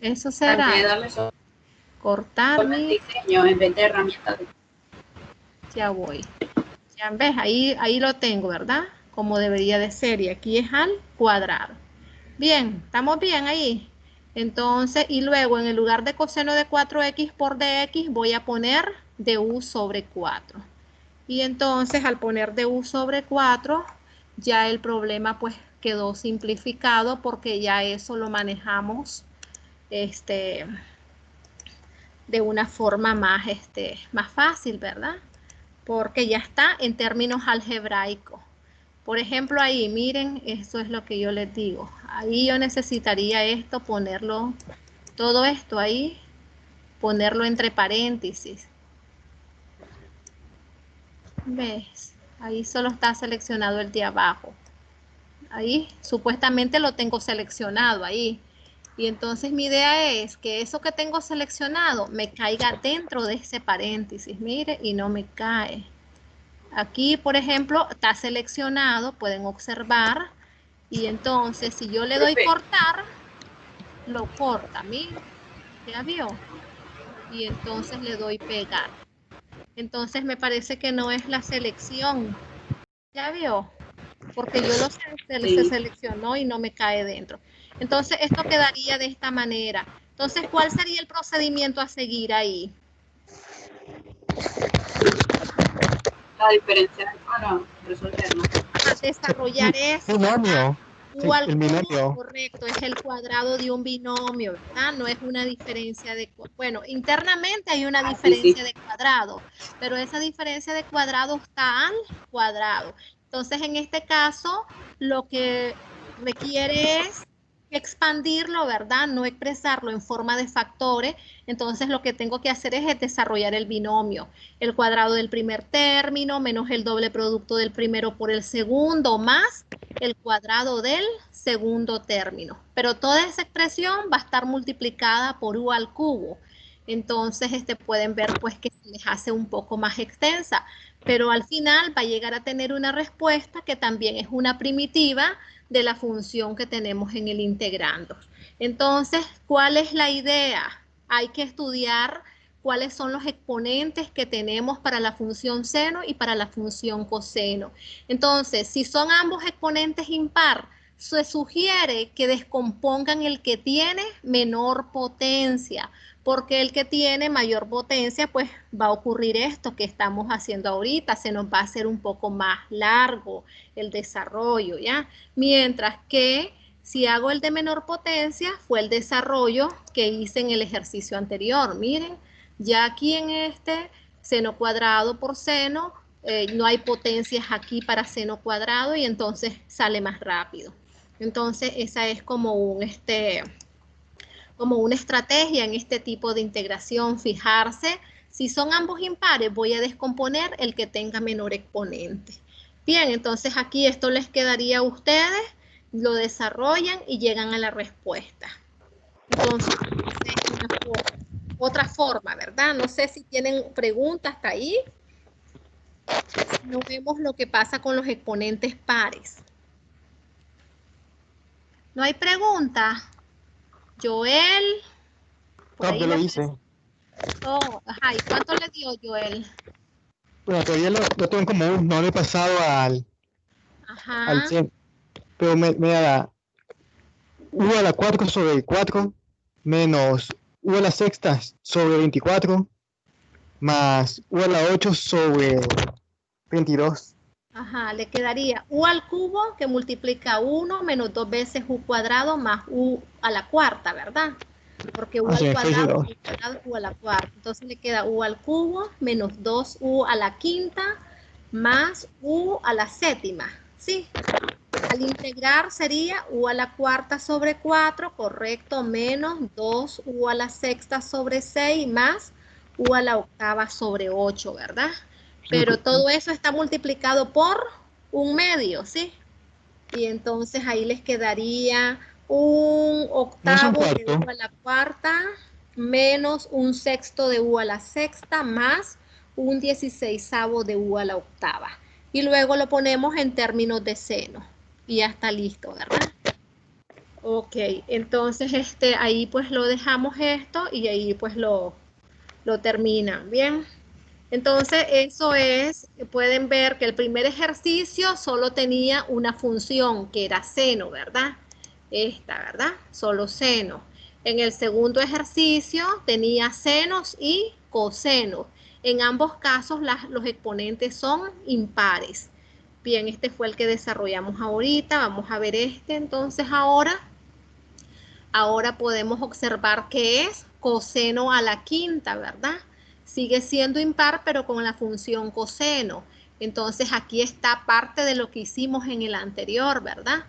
Eso Hay será. que darle solo Cortar, el mira. diseño en vez de herramientas. Ya voy. Ya ves, ahí lo tengo, ¿verdad? Como debería de ser. Y aquí es al cuadrado. Bien, ¿estamos bien ahí? Entonces, y luego en el lugar de coseno de 4x por dx voy a poner du sobre 4. Y entonces al poner du sobre 4, ya el problema pues quedó simplificado porque ya eso lo manejamos de una forma más fácil, ¿verdad? Porque ya está en términos algebraicos. Por ejemplo, ahí, miren, eso es lo que yo les digo. Ahí yo necesitaría esto, ponerlo, todo esto ahí, ponerlo entre paréntesis. ¿Ves? Ahí solo está seleccionado el de abajo. Ahí, supuestamente lo tengo seleccionado ahí. Y entonces mi idea es que eso que tengo seleccionado me caiga dentro de ese paréntesis, mire, y no me cae. Aquí, por ejemplo, está seleccionado, pueden observar, y entonces si yo le doy Profe, cortar, lo corta, miren, ya vio, y entonces le doy pegar. Entonces me parece que no es la selección, ya vio, porque yo se sí. seleccionó y no me cae dentro. Entonces esto quedaría de esta manera. Entonces, ¿cuál sería el procedimiento a seguir ahí? La diferencia para resolverla. A desarrollar eso, ¿verdad? Binomio. U Sí, al el cubo, binomio. correcto, es el cuadrado de un binomio, ¿verdad? No es una diferencia de, bueno, internamente hay una Sí, sí. diferencia de cuadrado, pero esa diferencia de cuadrado está al cuadrado. Entonces, en este caso, lo que requiere es expandirlo, ¿verdad? No expresarlo en forma de factores. Entonces, lo que tengo que hacer es desarrollar el binomio. El cuadrado del primer término menos el doble producto del primero por el segundo más el cuadrado del segundo término. Pero toda esa expresión va a estar multiplicada por u al cubo. Entonces, pueden ver pues que se les hace un poco más extensa, pero al final va a llegar a tener una respuesta que también es una primitiva de la función que tenemos en el integrando. Entonces, ¿cuál es la idea? Hay que estudiar cuáles son los exponentes que tenemos para la función seno y para la función coseno. Entonces, si son ambos exponentes impar, se sugiere que descompongan el que tiene menor potencia, porque el que tiene mayor potencia, pues va a ocurrir esto que estamos haciendo ahorita, se nos va a hacer un poco más largo el desarrollo, ¿ya? Mientras que si hago el de menor potencia, fue el desarrollo que hice en el ejercicio anterior. Miren, ya aquí en seno cuadrado por seno, no hay potencias aquí para seno cuadrado y entonces sale más rápido. Entonces, esa es como como una estrategia en este tipo de integración, fijarse. Si son ambos impares, voy a descomponer el que tenga menor exponente. Bien, entonces aquí esto les quedaría a ustedes, lo desarrollan y llegan a la respuesta. Entonces, esa es otra forma, ¿verdad? No sé si tienen preguntas hasta ahí. Si no vemos lo que pasa con los exponentes pares. ¿No hay pregunta? Joel, por Top, ahí yo lo me hice. aparece. Oh, ajá, ¿y cuánto le dio Joel? Bueno, todavía lo tengo como un, no lo he pasado al Ajá, 100. Pero me da u a la 4 sobre 4 menos u a la sexta sobre 24 más u a la 8 sobre 22. ajá, le quedaría u al cubo que multiplica 1 menos 2 veces u cuadrado más u a la cuarta, ¿verdad? Porque u Así al me fue ese cuadrado, 2. u cuadrado, u a la cuarta. Entonces le queda u al cubo menos 2u a la quinta más u a la séptima, ¿sí? Al integrar sería u a la cuarta sobre 4, correcto, menos 2u a la sexta sobre 6 más u a la octava sobre 8, ¿verdad? Pero todo eso está multiplicado por un medio, ¿sí? Y entonces ahí les quedaría un No es un octavo de cuarto. u a la cuarta menos un sexto de u a la sexta más un 16avo de u a la octava. Y luego lo ponemos en términos de seno. Y ya está listo, ¿verdad? Ok, entonces ahí pues lo dejamos esto y ahí pues lo terminan, ¿bien? Entonces eso es, pueden ver que el primer ejercicio solo tenía una función que era seno, ¿verdad? Esta, ¿verdad? Solo seno. En el segundo ejercicio tenía senos y cosenos. En ambos casos los exponentes son impares. Bien, este fue el que desarrollamos ahorita. Vamos a ver entonces ahora. Ahora podemos observar que es coseno a la quinta, ¿verdad? Sigue siendo impar, pero con la función coseno. Entonces aquí está parte de lo que hicimos en el anterior, ¿verdad?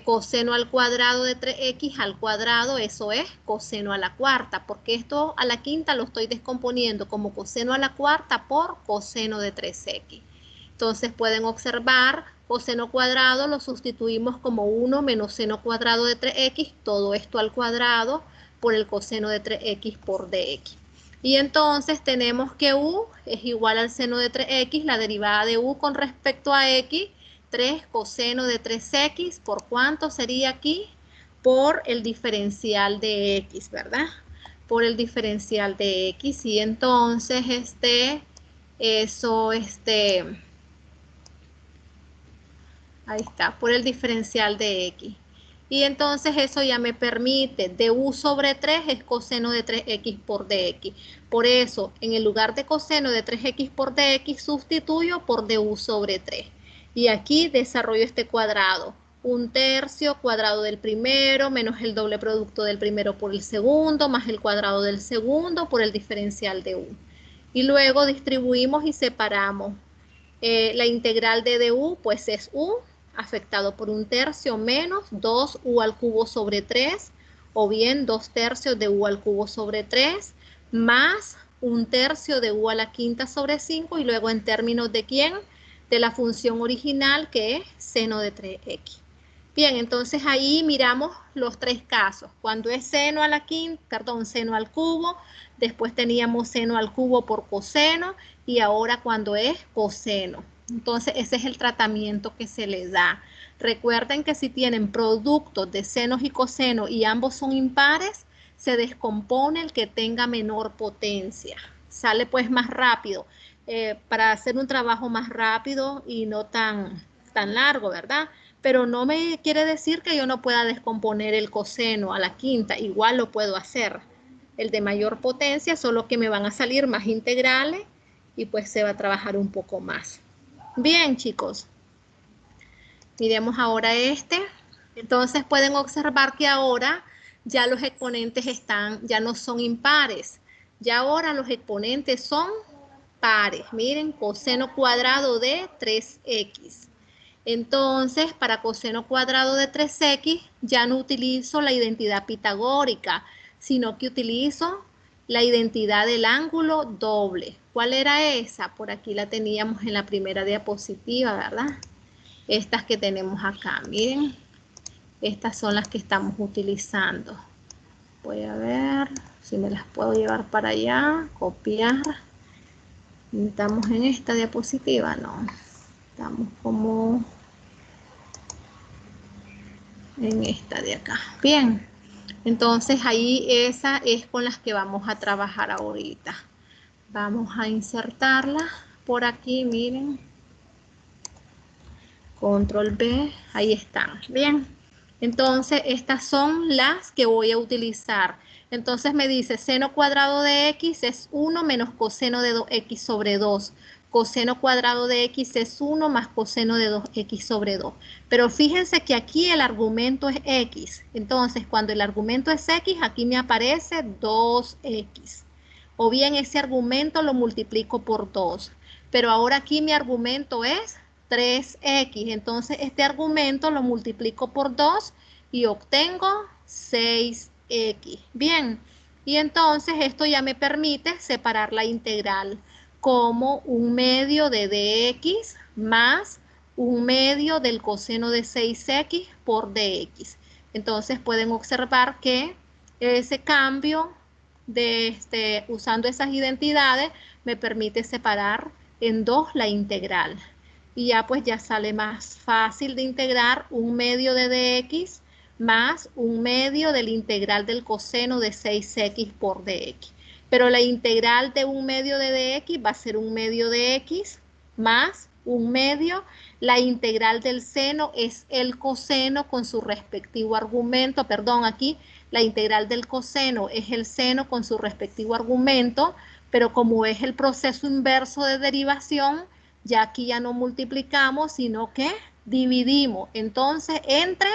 Coseno al cuadrado de 3x al cuadrado, eso es coseno a la cuarta, porque esto a la quinta lo estoy descomponiendo como coseno a la cuarta por coseno de 3x. Entonces pueden observar, coseno cuadrado lo sustituimos como 1 menos seno cuadrado de 3x, todo esto al cuadrado por el coseno de 3x por dx. Y entonces tenemos que u es igual al seno de 3x, la derivada de u con respecto a x, 3 coseno de 3x, ¿por cuánto sería aquí? Por el diferencial de x, ¿verdad? Por el diferencial de x. Y entonces ahí está, por el diferencial de x. Y entonces eso ya me permite, du sobre 3 es coseno de 3x por dx. Por eso, en el lugar de coseno de 3x por dx, sustituyo por du sobre 3. Y aquí desarrollo este cuadrado. 1/3 cuadrado del primero menos el doble producto del primero por el segundo más el cuadrado del segundo por el diferencial de u. Y luego distribuimos y separamos. La integral de du pues es u afectado por 1/3 menos 2u al cubo sobre 3 o bien 2/3 de u al cubo sobre 3 más 1/3 de u a la quinta sobre 5 y luego en términos de ¿quién? De la función original que es seno de 3x. Bien, entonces ahí miramos los tres casos. Cuando es seno a la quinta, perdón, seno al cubo, después teníamos seno al cubo por coseno y ahora cuando es coseno. Entonces ese es el tratamiento que se le da. Recuerden que si tienen productos de senos y cosenos y ambos son impares, se descompone el que tenga menor potencia. Sale pues más rápido para hacer un trabajo más rápido y no tan largo, ¿verdad? Pero no me quiere decir que yo no pueda descomponer el coseno a la quinta, igual lo puedo hacer. El de mayor potencia, solo que me van a salir más integrales y pues se va a trabajar un poco más. Bien, chicos. Miremos ahora Entonces pueden observar que ahora ya los exponentes ya no son impares. Ya ahora los exponentes son pares. Miren, coseno cuadrado de 3x. Entonces, para coseno cuadrado de 3x, ya no utilizo la identidad pitagórica, sino que utilizo la identidad del ángulo doble. ¿Cuál era esa? Por aquí la teníamos en la primera diapositiva, ¿verdad? Estas que tenemos acá, miren. Estas son las que estamos utilizando. Voy a ver si me las puedo llevar para allá, copiar. ¿Estamos en esta diapositiva? No. Estamos como en esta de acá. Bien, entonces ahí esa es con las que vamos a trabajar ahorita. Vamos a insertarla por aquí, miren. Control B, ahí están. Bien, entonces estas son las que voy a utilizar. Entonces me dice seno cuadrado de x es 1 menos coseno de 2x sobre 2. Coseno cuadrado de x es 1 más coseno de 2x sobre 2. Pero fíjense que aquí el argumento es x. Entonces, cuando el argumento es x, aquí me aparece 2x. O bien ese argumento lo multiplico por 2. Pero ahora aquí mi argumento es 3x. Entonces, este argumento lo multiplico por 2 y obtengo 6x. Bien, y entonces esto ya me permite separar la integral como 1/2 de dx más 1/2 del coseno de 6x por dx. Entonces pueden observar que ese cambio usando esas identidades me permite separar en 2 la integral. y ya pues ya sale más fácil de integrar 1/2 de dx más 1/2 del integral del coseno de 6x por dx. Pero la integral de 1/2 de dx va a ser 1/2 de x más 1/2. La integral del seno es el coseno con su respectivo argumento. Perdón, aquí la integral del coseno es el seno con su respectivo argumento, pero como es el proceso inverso de derivación, ya aquí ya no multiplicamos, sino que dividimos. Entonces, entre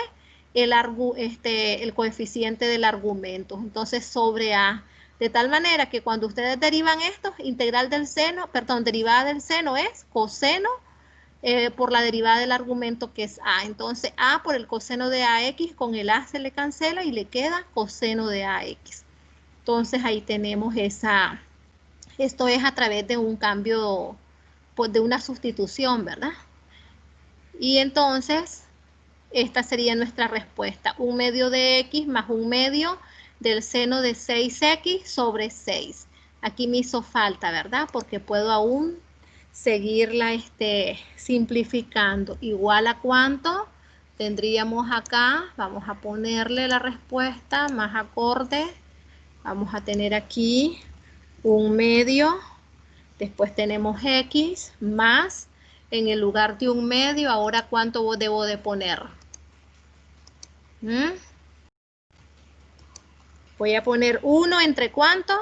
el coeficiente del argumento. Entonces, sobre A. De tal manera que cuando ustedes derivan esto, integral del seno, perdón, derivada del seno es coseno por la derivada del argumento que es A. Entonces, A por el coseno de AX, con el A se le cancela y le queda coseno de AX. Entonces, ahí tenemos esa, esto es a través de un cambio, pues de una sustitución, ¿verdad? Y entonces, esta sería nuestra respuesta. 1/2 de x más 1/2 del seno de 6x sobre 6. Aquí me hizo falta, ¿verdad? Porque puedo aún seguirla simplificando. Igual a cuánto tendríamos acá. Vamos a ponerle la respuesta más acorde. Vamos a tener aquí 1/2. Después tenemos x más, en el lugar de 1/2, ahora ¿cuánto debo de poner? Voy a poner 1 entre ¿cuánto?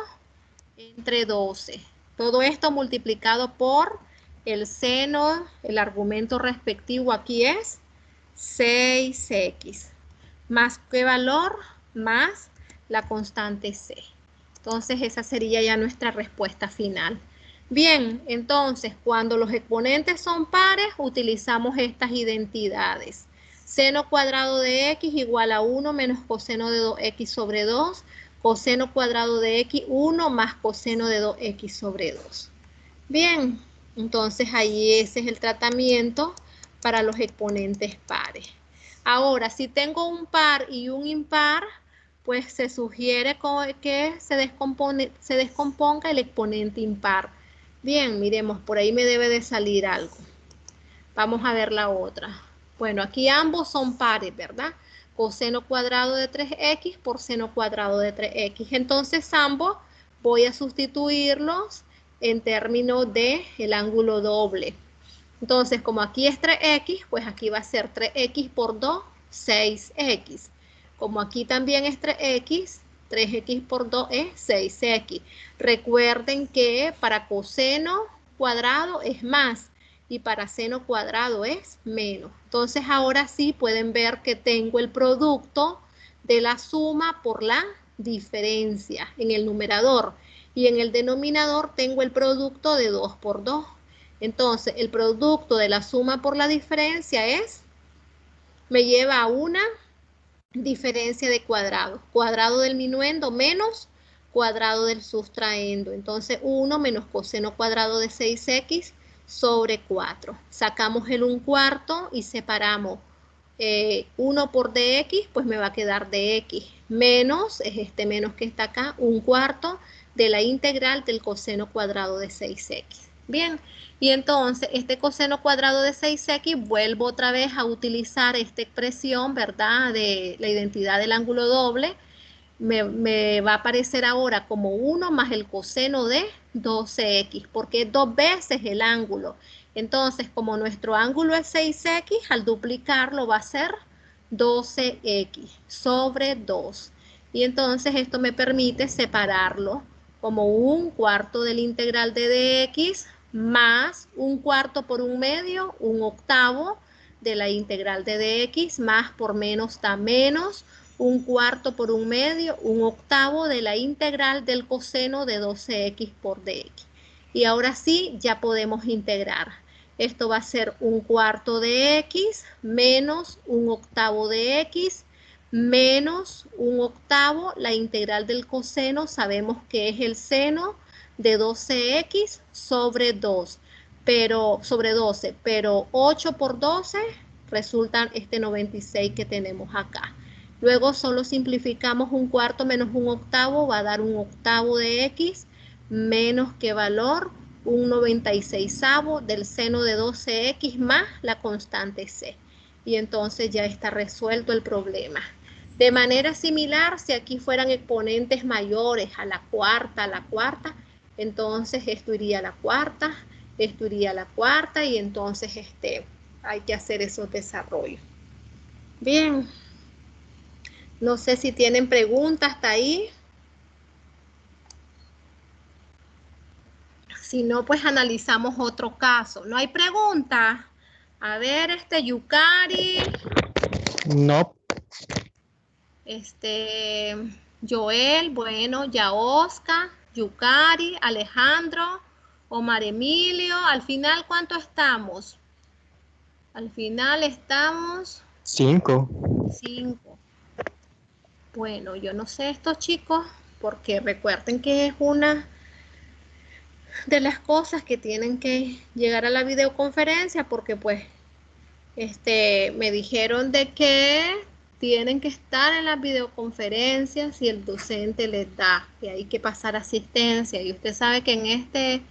Entre 12. Todo esto multiplicado por el seno, el argumento respectivo aquí es 6x. ¿Más qué valor? Más la constante c. Entonces esa sería ya nuestra respuesta final. Bien, entonces cuando los exponentes son pares utilizamos estas identidades. Seno cuadrado de x igual a 1 menos coseno de 2x sobre 2. Coseno cuadrado de x, 1 más coseno de 2x sobre 2. Bien, entonces ahí ese es el tratamiento para los exponentes pares. Ahora, si tengo un par y un impar, pues se sugiere que se descomponga el exponente impar. Bien, miremos, por ahí me debe de salir algo. Vamos a ver la otra. Bueno, aquí ambos son pares, ¿verdad? Coseno cuadrado de 3x por seno cuadrado de 3x. Entonces ambos voy a sustituirlos en términos del ángulo doble. Entonces, como aquí es 3x, pues aquí va a ser 3x por 2, 6x. Como aquí también es 3x, 3x por 2 es 6x. Recuerden que para coseno cuadrado es más y para seno cuadrado es menos. Entonces, ahora sí pueden ver que tengo el producto de la suma por la diferencia en el numerador. Y en el denominador tengo el producto de 2 por 2. Entonces, el producto de la suma por la diferencia me lleva a una diferencia de cuadrado. Cuadrado del minuendo menos cuadrado del sustraendo. Entonces, 1 menos coseno cuadrado de 6x sobre 4. Sacamos el 1/4 y separamos 1 por dx, pues me va a quedar dx. Menos, es este menos que está acá, 1/4 de la integral del coseno cuadrado de 6x. Bien, y entonces este coseno cuadrado de 6x, vuelvo otra vez a utilizar esta expresión, ¿verdad? De la identidad del ángulo doble. Me va a aparecer ahora como 1 más el coseno de 12x, porque es 2 veces el ángulo. Entonces, como nuestro ángulo es 6x, al duplicarlo va a ser 12x sobre 2. Y entonces esto me permite separarlo como 1/4 del integral de dx más 1/4 por 1/2, 1/8 de la integral de dx, más por menos da menos, 1/4 por 1/2, 1/8 de la integral del coseno de 12x por dx. Y ahora sí, ya podemos integrar. Esto va a ser 1/4 de x menos 1/8 de x menos 1/8, la integral del coseno, sabemos que es el seno de 12x sobre 2, sobre 12, pero 8 por 12 resultan 96 que tenemos acá. Luego solo simplificamos 1/4 menos 1/8, va a dar 1/8 de x menos ¿qué valor? un 96avo del seno de 12x más la constante c. Y entonces ya está resuelto el problema. De manera similar, si aquí fueran exponentes mayores a la cuarta, entonces esto iría a la cuarta, esto iría a la cuarta, y entonces hay que hacer esos desarrollos. Bien. No sé si tienen preguntas hasta ahí. Si no, pues analizamos otro caso. ¿No hay preguntas? A ver, Yukari. No. Joel, bueno, Yaosca, Yukari, Alejandro, Omar Emilio. Al final, ¿cuánto estamos? Al final estamos 5. 5. Bueno, yo no sé estos chicos, porque recuerden que es una de las cosas que tienen que llegar a la videoconferencia, porque pues me dijeron de que tienen que estar en las videoconferencias y el docente les da, que hay que pasar asistencia, y usted sabe que en esta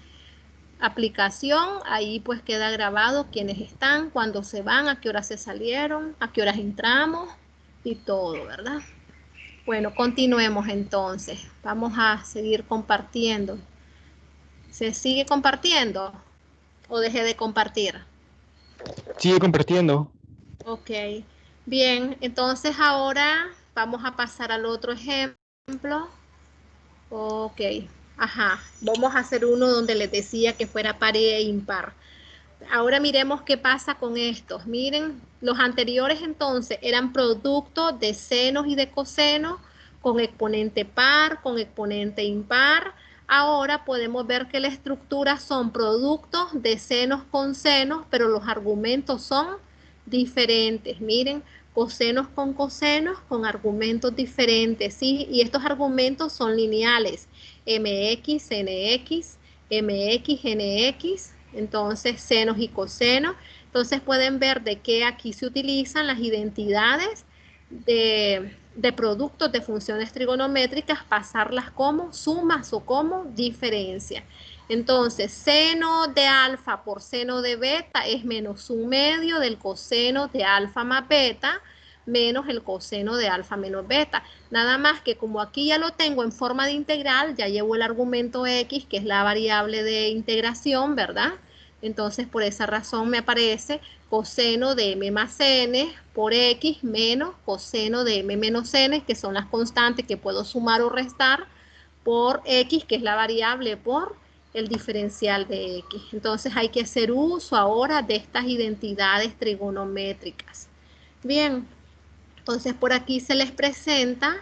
aplicación ahí pues queda grabado quiénes están, cuándo se van, a qué horas se salieron, a qué horas entramos y todo, ¿verdad? Bueno, continuemos entonces, vamos a seguir compartiendo. ¿Se sigue compartiendo o dejé de compartir? Sigue compartiendo. Ok, bien, entonces ahora vamos a pasar al otro ejemplo. Ok, ajá, vamos a hacer uno donde les decía que fuera par e impar. Ahora miremos qué pasa con estos. Miren, los anteriores entonces eran productos de senos y de cosenos con exponente par, con exponente impar. Ahora podemos ver que la estructura son productos de senos con senos, pero los argumentos son diferentes. Miren, cosenos con argumentos diferentes, ¿sí? Y estos argumentos son lineales. MX, NX, MX, NX, entonces senos y cosenos. Entonces pueden ver de que aquí se utilizan las identidades de productos de funciones trigonométricas, pasarlas como sumas o como diferencia. Entonces, seno de alfa por seno de beta es menos 1/2 del coseno de alfa más beta, menos el coseno de alfa menos beta. Nada más que como aquí ya lo tengo en forma de integral, ya llevo el argumento x, que es la variable de integración, ¿verdad? Entonces, por esa razón me aparece coseno de m más n por x menos coseno de m menos n, que son las constantes que puedo sumar o restar, por x, que es la variable, por el diferencial de x. Entonces hay que hacer uso ahora de estas identidades trigonométricas. Bien, entonces por aquí se les presenta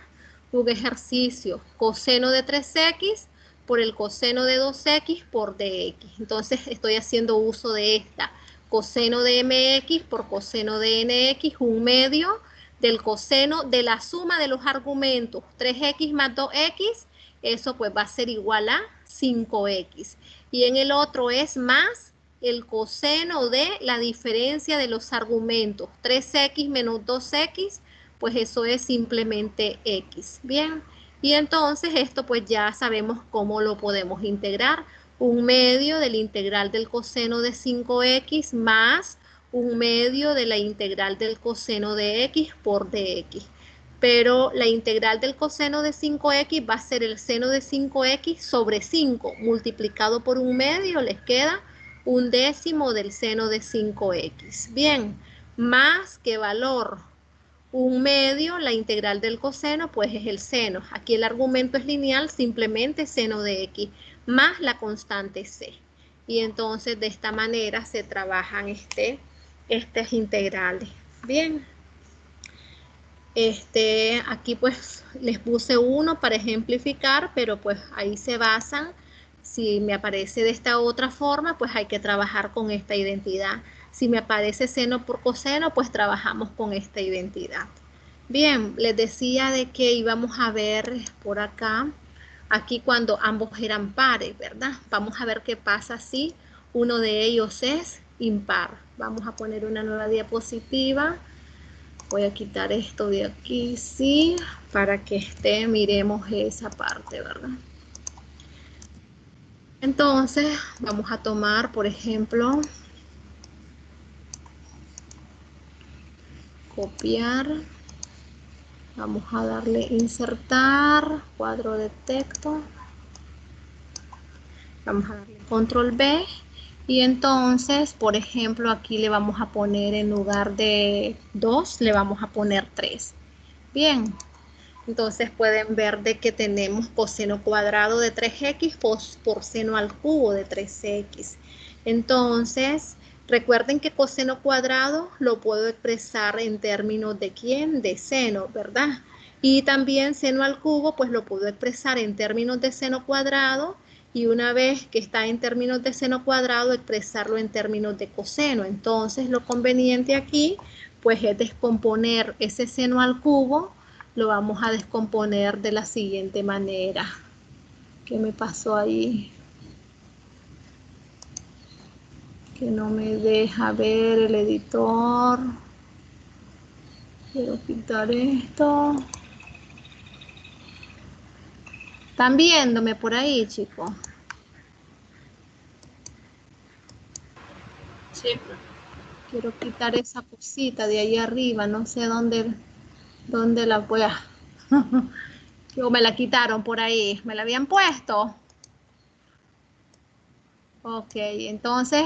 un ejercicio: coseno de 3x por el coseno de 2x por dx. Entonces estoy haciendo uso de esta. Coseno de mx por coseno de nx, 1/2 del coseno de la suma de los argumentos 3x más 2x, eso pues va a ser igual a 5x. Y en el otro es más el coseno de la diferencia de los argumentos 3x menos 2x, pues eso es simplemente x. Bien, y entonces esto pues ya sabemos cómo lo podemos integrar. 1/2 de la integral del coseno de 5x más 1/2 de la integral del coseno de x por dx. Pero la integral del coseno de 5x va a ser el seno de 5x sobre 5 multiplicado por 1/2, les queda 1/10 del seno de 5x. Bien, más que valor 1/2, la integral del coseno, pues es el seno. Aquí el argumento es lineal, simplemente seno de x, más la constante c. Y entonces de esta manera se trabajan estas integrales. Bien. Aquí pues les puse uno para ejemplificar, pero pues ahí se basan. Si me aparece de esta otra forma, pues hay que trabajar con esta identidad. Si me aparece seno por coseno, pues trabajamos con esta identidad. Bien, les decía de que íbamos a ver por acá, aquí cuando ambos eran pares, ¿verdad? Vamos a ver qué pasa si uno de ellos es impar. Vamos a poner una nueva diapositiva. Voy a quitar esto de aquí, sí, para que miremos esa parte, ¿verdad? Entonces, vamos a tomar, por ejemplo, copiar. Vamos a darle insertar, cuadro de texto. Vamos a darle control B. Y entonces, por ejemplo, aquí le vamos a poner en lugar de 2, le vamos a poner 3. Bien. Entonces pueden ver de que tenemos coseno cuadrado de 3x por seno al cubo de 3x. Entonces, recuerden que coseno cuadrado lo puedo expresar en términos de ¿quién? De seno, ¿verdad? Y también seno al cubo, pues lo puedo expresar en términos de seno cuadrado. Y una vez que está en términos de seno cuadrado, expresarlo en términos de coseno. Entonces, lo conveniente aquí, pues es descomponer ese seno al cubo. Lo vamos a descomponer de la siguiente manera. ¿Qué me pasó ahí? Que no me deja ver el editor. Quiero quitar esto. ¿Están viéndome por ahí, chicos? Sí. Quiero quitar esa cosita de ahí arriba. No sé dónde la voy a... O me la quitaron por ahí. ¿Me la habían puesto? Ok, entonces,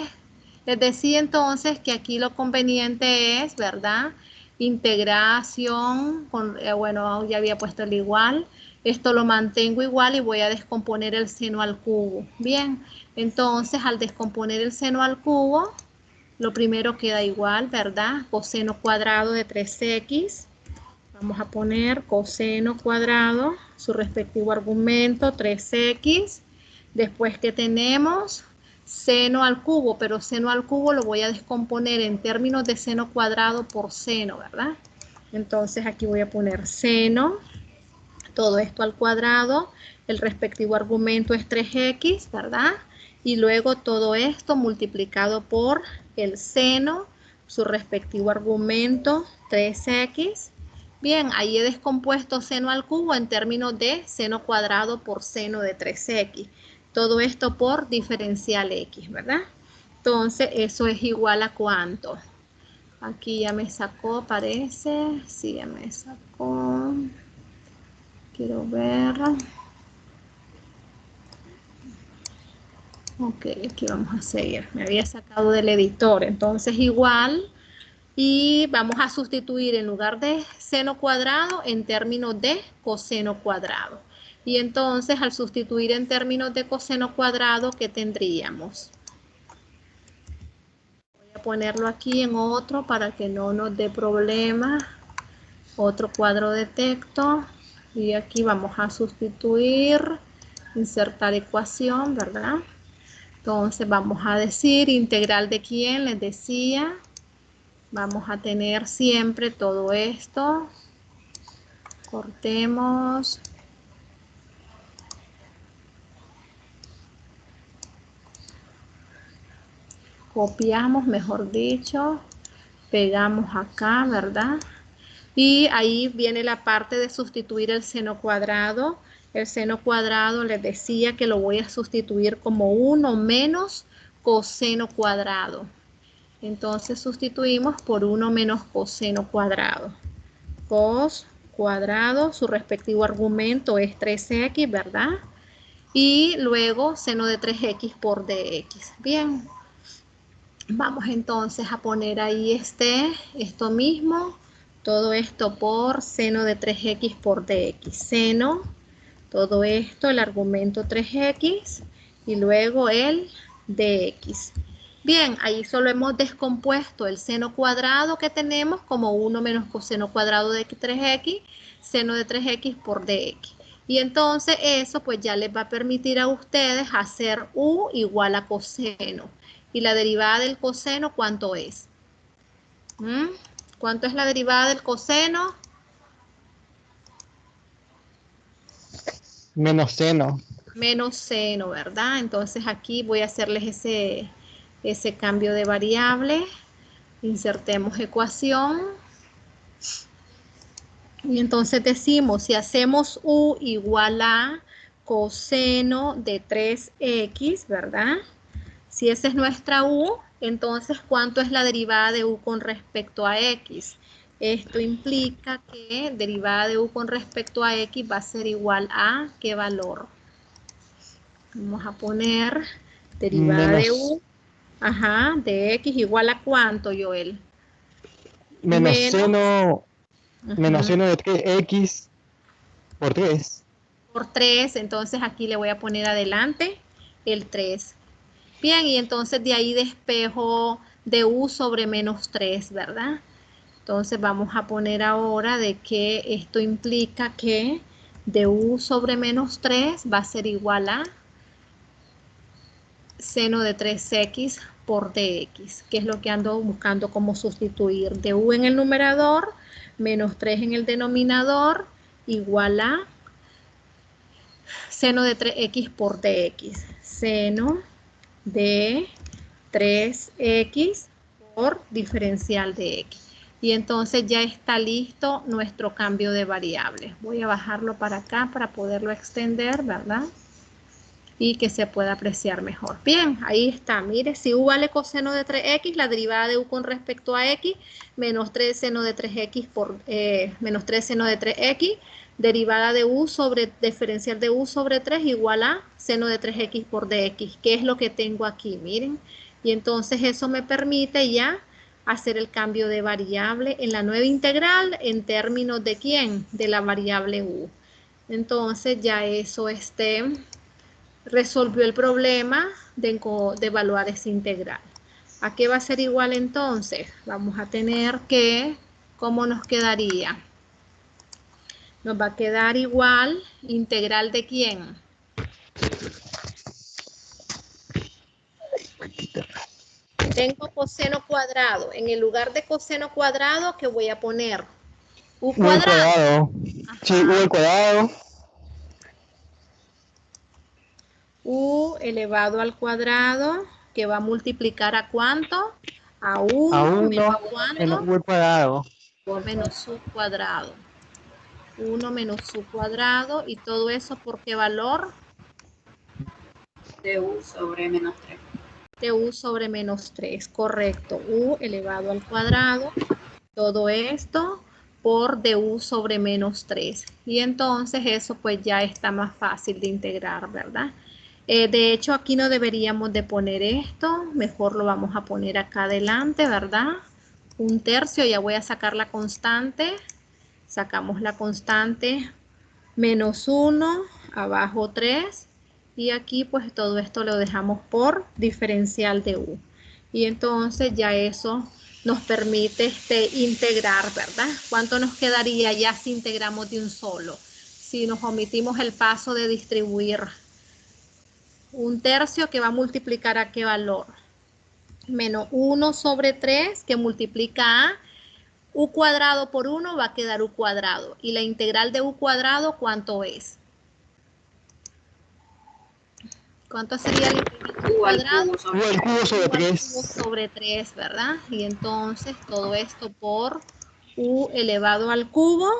les decía entonces que aquí lo conveniente es, ¿verdad? Integración, bueno, ya había puesto el igual. Esto lo mantengo igual y voy a descomponer el seno al cubo. Bien, entonces al descomponer el seno al cubo, lo primero queda igual, ¿verdad? Coseno cuadrado de 3x. Vamos a poner coseno cuadrado, su respectivo argumento, 3x. Después que tenemos seno al cubo, pero seno al cubo lo voy a descomponer en términos de seno cuadrado por seno, ¿verdad? Entonces aquí voy a poner seno, todo esto al cuadrado, el respectivo argumento es 3x, ¿verdad? Y luego todo esto multiplicado por el seno, su respectivo argumento, 3x. Bien, ahí he descompuesto seno al cubo en términos de seno cuadrado por seno de 3x. Todo esto por diferencial x, ¿verdad? Entonces, eso es igual a ¿cuánto? Aquí ya me sacó, parece. Sí, ya me sacó. Quiero ver. Ok, aquí vamos a seguir. Me había sacado del editor. Entonces, igual. Y vamos a sustituir en lugar de seno cuadrado en términos de coseno cuadrado. Y entonces al sustituir en términos de coseno cuadrado, ¿qué tendríamos? Voy a ponerlo aquí en otro para que no nos dé problema. Otro cuadro de texto. Y aquí vamos a sustituir, insertar ecuación, ¿verdad? Entonces vamos a decir integral de quién, les decía. Vamos a tener siempre todo esto. Cortemos. Copiamos, mejor dicho. Pegamos acá, ¿verdad? Y ahí viene la parte de sustituir el seno cuadrado. El seno cuadrado les decía que lo voy a sustituir como 1 menos coseno cuadrado. Entonces sustituimos por 1 menos coseno cuadrado. Cos cuadrado, su respectivo argumento es 3x, ¿verdad? Y luego seno de 3x por dx. Bien, vamos entonces a poner ahí esto mismo, todo esto por seno de 3x por dx. Seno, todo esto, el argumento 3x y luego el dx. Bien, ahí solo hemos descompuesto el seno cuadrado que tenemos como 1 menos coseno cuadrado de 3x, seno de 3x por dx. Y entonces eso pues ya les va a permitir a ustedes hacer u igual a coseno. ¿Y la derivada del coseno cuánto es? ¿Cuánto es la derivada del coseno? Menos seno. Menos seno, ¿verdad? Entonces aquí voy a hacerles ese cambio de variable. Insertemos ecuación. Y entonces decimos, si hacemos u igual a coseno de 3x, ¿verdad? Si esa es nuestra u, entonces, ¿cuánto es la derivada de u con respecto a x? Esto implica que derivada de u con respecto a x va a ser igual a ¿qué valor? Vamos a poner derivada de u, de x igual a ¿cuánto, Joel? Menos seno de 3x por 3. Por 3, entonces aquí le voy a poner adelante el 3. Bien, y entonces de ahí despejo de u sobre menos 3, ¿verdad? Entonces vamos a poner ahora de que esto implica que de u sobre menos 3 va a ser igual a seno de 3x por dx, que es lo que ando buscando como sustituir. De u en el numerador, menos 3 en el denominador, igual a seno de 3x por dx. Seno de 3x por diferencial de x. Y entonces ya está listo nuestro cambio de variable. Voy a bajarlo para acá para poderlo extender, ¿verdad? Y que se pueda apreciar mejor. Bien, ahí está. Mire, si u vale coseno de 3x, la derivada de u con respecto a x, menos 3 seno de 3x por menos 3 seno de 3x, derivada de u sobre diferencial de u sobre 3 igual a seno de 3x por dx, que es lo que tengo aquí, miren. Y entonces eso me permite ya hacer el cambio de variable en la nueva integral en términos de ¿quién? De la variable u. Entonces ya eso resolvió el problema de evaluar esa integral. ¿A qué va a ser igual entonces? Vamos a tener que, ¿cómo nos quedaría? Nos va a quedar igual integral de ¿quién? Tengo coseno cuadrado. En el lugar de coseno cuadrado, ¿qué voy a poner? U cuadrado. Sí, u al cuadrado. U elevado al cuadrado, que va a multiplicar ¿a cuánto? A 1 menos ¿cuánto? Menos u al cuadrado. Menos su cuadrado. 1 menos su cuadrado. ¿Y todo eso por qué valor? De u sobre menos 3. De u sobre menos 3, correcto. U elevado al cuadrado. Todo esto por du sobre menos 3. Y entonces eso pues ya está más fácil de integrar, ¿verdad? De hecho, aquí no deberíamos de poner esto. Mejor lo vamos a poner acá adelante, ¿verdad? 1/3, ya voy a sacar la constante. Sacamos la constante, menos 1, abajo 3. Y aquí pues todo esto lo dejamos por diferencial de u. Y entonces ya eso nos permite integrar, ¿verdad? ¿Cuánto nos quedaría ya si integramos de un solo? Si nos omitimos el paso de distribuir 1/3 que va a multiplicar ¿a qué valor? Menos 1 sobre 3 que multiplica a u cuadrado por 1 va a quedar u cuadrado. ¿Y la integral de u cuadrado cuánto es? ¿Cuánto sería la integral de u cuadrado? U al cubo sobre 3. Sobre 3, ¿verdad? Y entonces todo esto por u elevado al cubo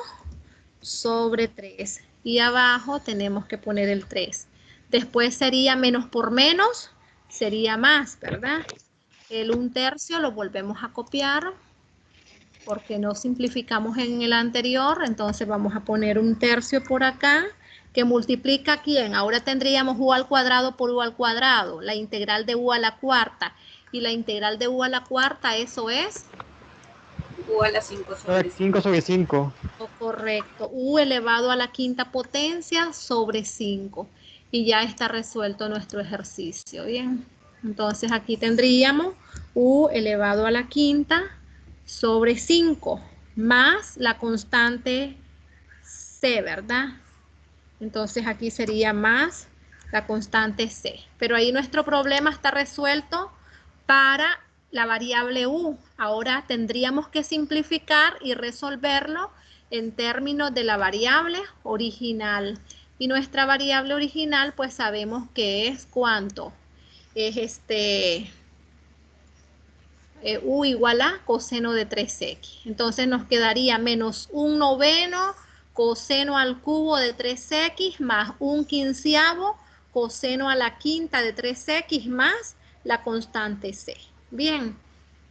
sobre 3. Y abajo tenemos que poner el 3. Después sería menos por menos, sería más, ¿verdad? El 1/3 lo volvemos a copiar porque no simplificamos en el anterior. Entonces vamos a poner 1/3 por acá que multiplica ¿quién? Ahora tendríamos u al cuadrado por u al cuadrado, la integral de u a la cuarta. Y la integral de u a la cuarta, eso es U a la 5 sobre 5 sobre 5. correcto, u elevado a la quinta potencia sobre 5. Y ya está resuelto nuestro ejercicio, ¿bien? Entonces aquí tendríamos u elevado a la quinta sobre 5 más la constante c, ¿verdad? Entonces aquí sería más la constante c. Pero ahí nuestro problema está resuelto para la variable u. Ahora tendríamos que simplificar y resolverlo en términos de la variable original. Y nuestra variable original pues sabemos que es ¿cuánto? Es u igual a coseno de 3x. Entonces nos quedaría menos 1/9 coseno al cubo de 3x más 1/15 coseno a la quinta de 3x más la constante c. Bien,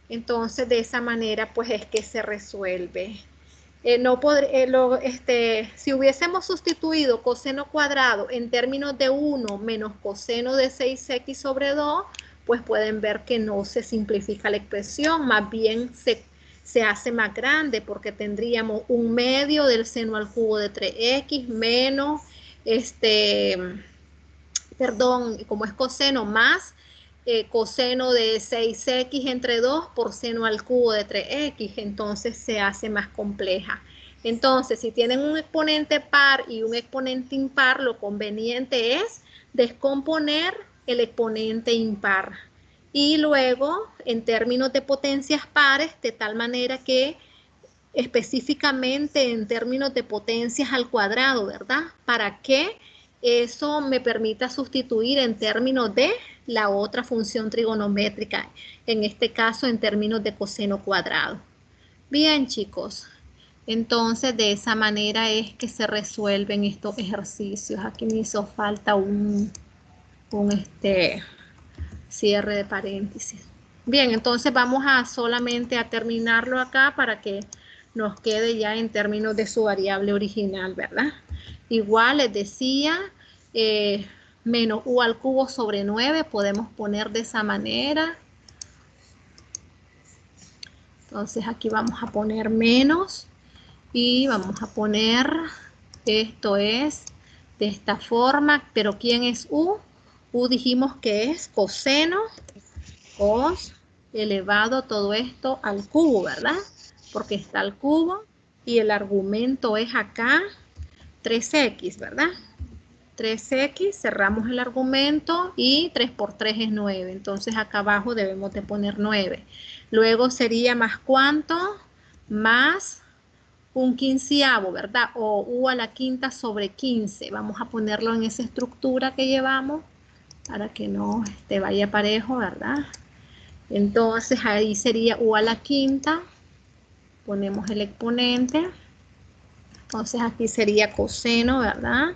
entonces de esa manera pues es que se resuelve. Si hubiésemos sustituido coseno cuadrado en términos de 1 menos coseno de 6x sobre 2, pues pueden ver que no se simplifica la expresión, más bien se hace más grande porque tendríamos 1/2 del seno al cubo de 3x menos, como es coseno más coseno de 6x entre 2 por seno al cubo de 3x, entonces se hace más compleja. Entonces, si tienen un exponente par y un exponente impar, lo conveniente es descomponer el exponente impar. Y luego, en términos de potencias pares, de tal manera que específicamente en términos de potencias al cuadrado, ¿verdad? Para que eso me permita sustituir en términos de la otra función trigonométrica, en este caso en términos de coseno cuadrado. Bien, chicos, entonces de esa manera es que se resuelven estos ejercicios. Aquí me hizo falta un cierre de paréntesis. Bien, entonces vamos a solamente a terminarlo acá para que nos quede ya en términos de su variable original, ¿verdad? Igual les decía, menos u al cubo sobre 9, podemos poner de esa manera. Entonces aquí vamos a poner menos y vamos a poner, esto es de esta forma, pero ¿quién es u? U dijimos que es coseno, cos elevado todo esto al cubo, ¿verdad? Porque está al cubo y el argumento es acá 3x, ¿verdad? 3x, cerramos el argumento y 3 por 3 es 9. Entonces acá abajo debemos de poner 9. Luego sería más ¿cuánto? Más 1/15, ¿verdad? O u a la quinta sobre 15. Vamos a ponerlo en esa estructura que llevamos para que no vaya parejo, ¿verdad? Entonces ahí sería u a la quinta. Ponemos el exponente. Entonces aquí sería coseno, ¿verdad?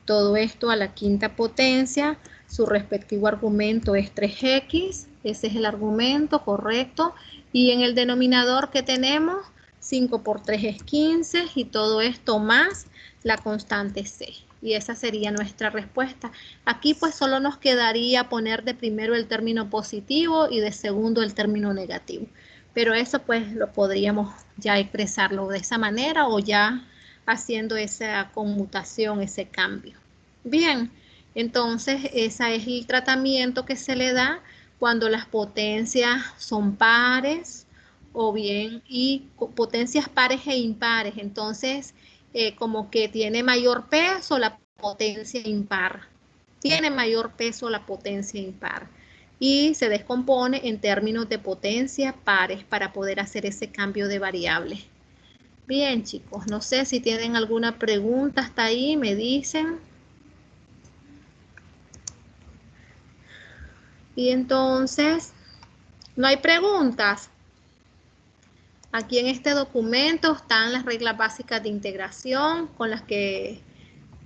Todo esto a la quinta potencia, su respectivo argumento es 3x, ese es el argumento correcto, y en el denominador que tenemos, 5 por 3 es 15, y todo esto más la constante c, y esa sería nuestra respuesta. Aquí pues solo nos quedaría poner de primero el término positivo y de segundo el término negativo, pero eso pues lo podríamos ya expresarlo de esa manera o ya haciendo esa conmutación, ese cambio. Bien, entonces ese es el tratamiento que se le da cuando las potencias son pares o bien y potencias pares e impares. Entonces, como que tiene mayor peso la potencia impar. Tiene mayor peso la potencia impar. Y se descompone en términos de potencia pares para poder hacer ese cambio de variable. Bien, chicos, no sé si tienen alguna pregunta hasta ahí, me dicen. Y entonces, ¿no hay preguntas? Aquí en este documento están las reglas básicas de integración con las que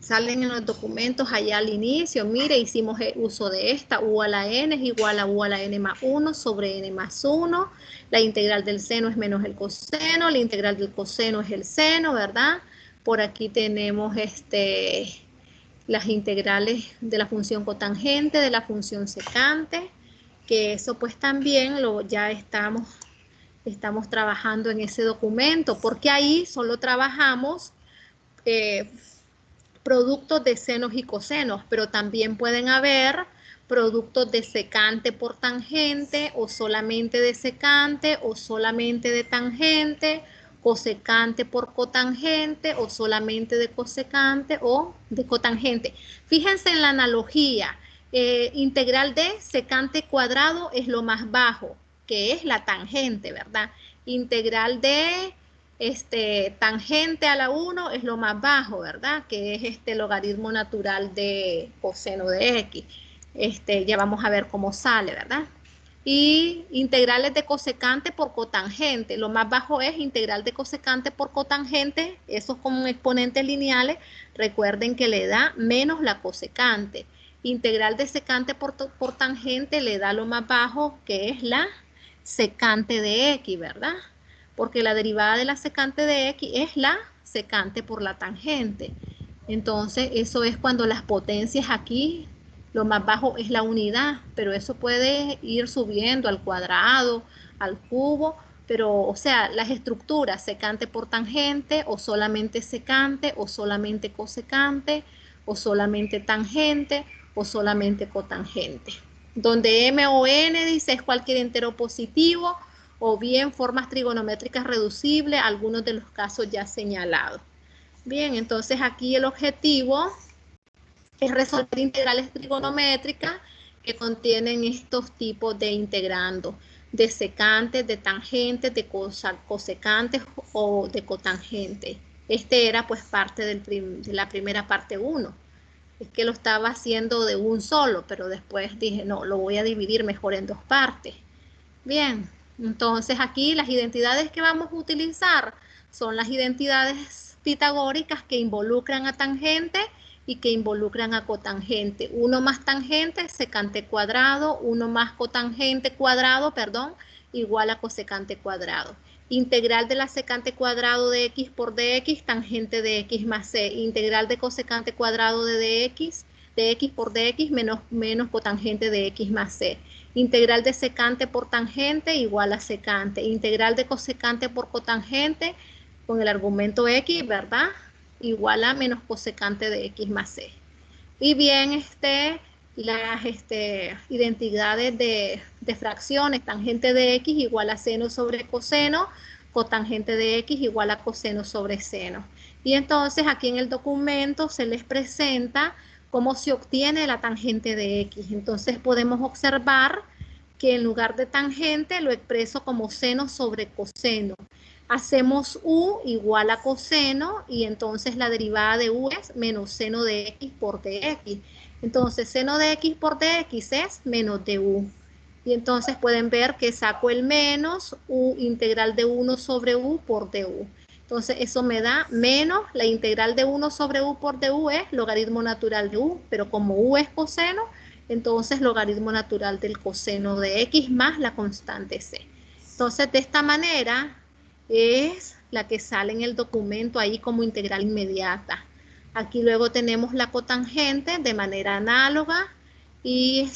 salen en los documentos allá al inicio. Mire, hicimos uso de esta, u a la n es igual a u a la n más 1 sobre n más 1. La integral del seno es menos el coseno, la integral del coseno es el seno, ¿verdad? Por aquí tenemos las integrales de la función cotangente, de la función secante, que eso pues también ya estamos trabajando en ese documento, porque ahí solo trabajamos productos de senos y cosenos, pero también pueden haber productos de secante por tangente, o solamente de secante, o solamente de tangente, cosecante por cotangente, o solamente de cosecante o de cotangente. Fíjense en la analogía, integral de secante cuadrado es lo más bajo, que es la tangente, ¿verdad? Integral de tangente a la 1 es lo más bajo, ¿verdad? Que es logaritmo natural de coseno de x. Ya vamos a ver cómo sale, ¿verdad? Y integrales de cosecante por cotangente. Lo más bajo es integral de cosecante por cotangente. Esos como exponentes lineales. Recuerden que le da menos la cosecante. Integral de secante por tangente le da lo más bajo, que es la secante de x, ¿verdad? Porque la derivada de la secante de x es la secante por la tangente. Entonces, eso es cuando las potencias aquí, lo más bajo es la unidad, pero eso puede ir subiendo al cuadrado, al cubo, pero, o sea, las estructuras, secante por tangente, o solamente secante, o solamente cosecante, o solamente tangente, o solamente cotangente. Donde M o N dice es cualquier entero positivo, o bien formas trigonométricas reducibles, algunos de los casos ya señalados. Bien, entonces aquí el objetivo es resolver integrales trigonométricas que contienen estos tipos de integrandos, de secantes, de tangentes, de cosecantes o de cotangentes. Este era pues parte de la primera parte 1. Es que lo estaba haciendo de un solo, pero después dije, no, lo voy a dividir mejor en 2 partes. Bien, entonces aquí las identidades que vamos a utilizar son las identidades pitagóricas que involucran a tangente y que involucran a cotangente. 1 más tangente, secante cuadrado, 1 más cotangente cuadrado, perdón, igual a cosecante cuadrado. Integral de la secante cuadrado de x por dx, tangente de x más c. Integral de cosecante cuadrado de x por dx menos cotangente de x más c. Integral de secante por tangente igual a secante. Integral de cosecante por cotangente con el argumento x, ¿verdad? Igual a menos cosecante de x más c. Y bien, las identidades de fracciones, tangente de x igual a seno sobre coseno, cotangente de x igual a coseno sobre seno. Y entonces aquí en el documento se les presenta cómo se obtiene la tangente de x. Entonces podemos observar que en lugar de tangente lo expreso como seno sobre coseno. Hacemos u igual a coseno y entonces la derivada de u es menos seno de x por dx. Entonces seno de x por dx es menos de u. Y entonces pueden ver que saco el menos u integral de 1 sobre u por du. Entonces eso me da menos la integral de 1 sobre u por du es logaritmo natural de u, pero como u es coseno, entonces logaritmo natural del coseno de x más la constante c. Entonces de esta manera es la que sale en el documento ahí como integral inmediata. Aquí luego tenemos la cotangente de manera análoga y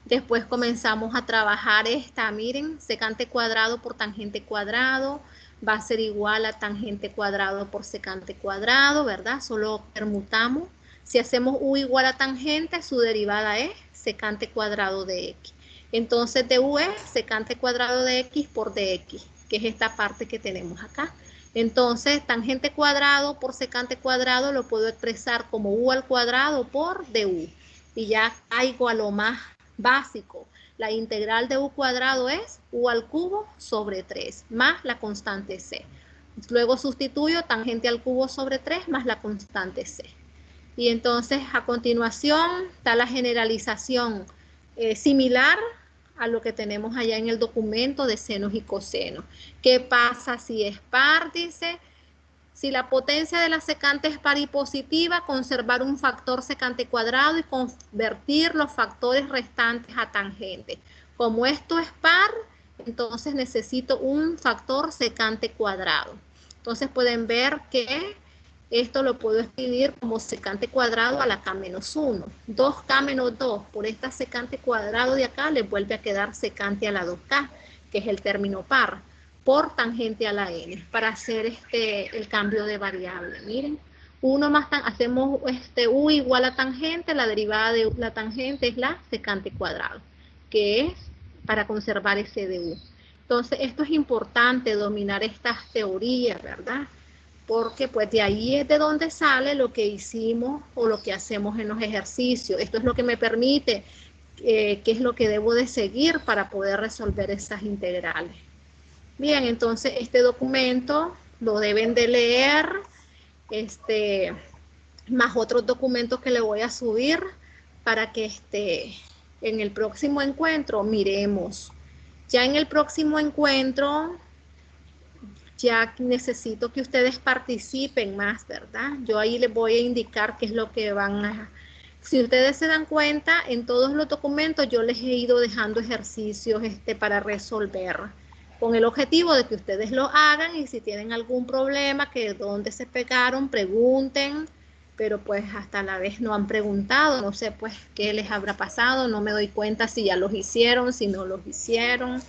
después comenzamos a trabajar esta, miren, secante cuadrado por tangente cuadrado va a ser igual a tangente cuadrado por secante cuadrado, ¿verdad? Solo permutamos. Si hacemos u igual a tangente, su derivada es secante cuadrado de x. Entonces de u es secante cuadrado de x por dx, que es esta parte que tenemos acá. Entonces tangente cuadrado por secante cuadrado lo puedo expresar como u al cuadrado por du. Y ya caigo a lo más básico. La integral de u cuadrado es u al cubo sobre 3 más la constante c. Luego sustituyo tangente al cubo sobre 3 más la constante c. Y entonces a continuación está la generalización similar a lo que tenemos allá en el documento de senos y cosenos. ¿Qué pasa si es par? Dice, si la potencia de la secante es par y positiva, conservar un factor secante cuadrado y convertir los factores restantes a tangente. Como esto es par, entonces necesito un factor secante cuadrado. Entonces pueden ver que esto lo puedo escribir como secante cuadrado a la k menos 1. 2k menos 2 por esta secante cuadrado de acá le vuelve a quedar secante a la 2k, que es el término par, por tangente a la n, para hacer el cambio de variable. Miren, 1 más hacemos u igual a tangente, la derivada de la tangente es la secante cuadrado, que es para conservar ese du. Entonces, esto es importante, dominar estas teorías, ¿verdad? Porque pues de ahí es de donde sale lo que hicimos o lo que hacemos en los ejercicios. Esto es lo que me permite, qué es lo que debo de seguir para poder resolver esas integrales. Bien, entonces este documento lo deben de leer, más otros documentos que le voy a subir para que En el próximo encuentro, miremos. Ya en el próximo encuentro, ya necesito que ustedes participen más, ¿verdad? Yo ahí les voy a indicar qué es lo que van a... Si ustedes se dan cuenta, en todos los documentos yo les he ido dejando ejercicios para resolver, con el objetivo de que ustedes lo hagan y si tienen algún problema, que dónde se pegaron, pregunten, pero pues hasta la vez no han preguntado, no sé pues qué les habrá pasado, no me doy cuenta si ya los hicieron, si no los hicieron.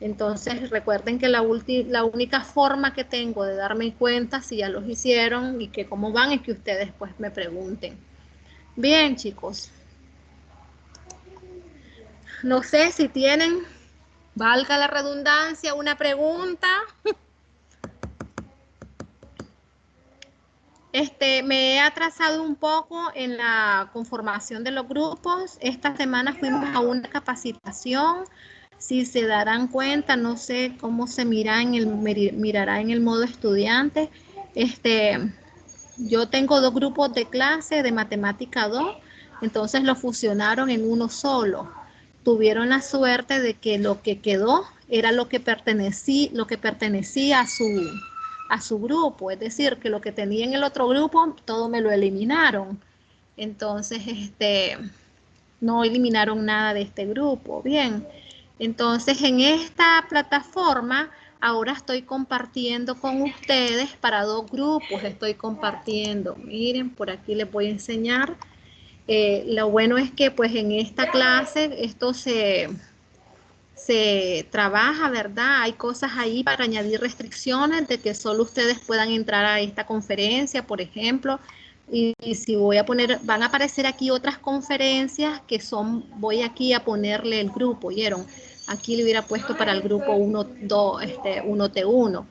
Entonces recuerden que la única forma que tengo de darme cuenta si ya los hicieron y que cómo van es que ustedes pues me pregunten. Bien, chicos. No sé si tienen, valga la redundancia, una pregunta. Me he atrasado un poco en la conformación de los grupos. Esta semana fuimos a una capacitación. Si se darán cuenta, no sé cómo se mirará en el modo estudiante. Yo tengo 2 grupos de clase de matemática 2, entonces lo fusionaron en uno solo. Tuvieron la suerte de que lo que quedó era lo que pertenecía a su grupo, es decir, que lo que tenía en el otro grupo, todo me lo eliminaron. Entonces, no eliminaron nada de este grupo. Bien, entonces en esta plataforma ahora estoy compartiendo con ustedes para 2 grupos, estoy compartiendo. Miren, por aquí les voy a enseñar. Lo bueno es que pues en esta clase esto se trabaja, ¿verdad? Hay cosas ahí para añadir restricciones de que solo ustedes puedan entrar a esta conferencia, por ejemplo. Y si voy a poner, van a aparecer aquí otras conferencias que son, voy aquí a ponerle el grupo, ¿oyeron? Aquí le hubiera puesto para el grupo 1, 2, 1T1.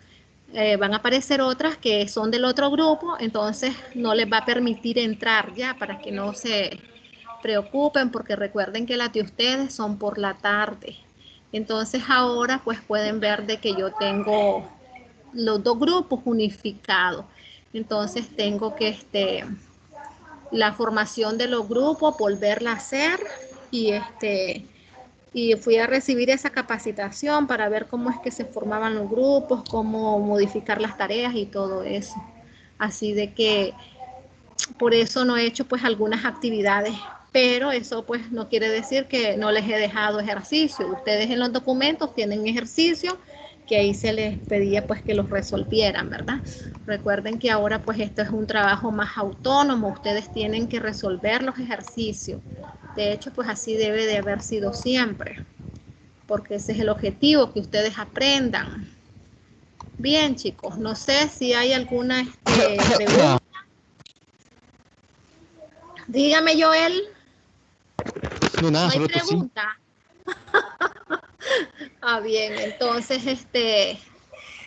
Van a aparecer otras que son del otro grupo, entonces no les va a permitir entrar ya, para que no se preocupen, porque recuerden que las de ustedes son por la tarde. Entonces ahora pues pueden ver de que yo tengo los 2 grupos unificados. Entonces tengo que la formación de los grupos, volverla a hacer y fui a recibir esa capacitación para ver cómo es que se formaban los grupos, cómo modificar las tareas y todo eso. Así de que por eso no he hecho pues algunas actividades, pero eso pues no quiere decir que no les he dejado ejercicio. Ustedes en los documentos tienen ejercicio que ahí se les pedía pues que los resolvieran, ¿verdad? Recuerden que ahora pues esto es un trabajo más autónomo, ustedes tienen que resolver los ejercicios. De hecho pues así debe de haber sido siempre, porque ese es el objetivo, que ustedes aprendan. Bien, chicos, no sé si hay alguna pregunta. Dígame, Joel. No, nada, No hay solo tosí. pregunta. Ah, bien, entonces,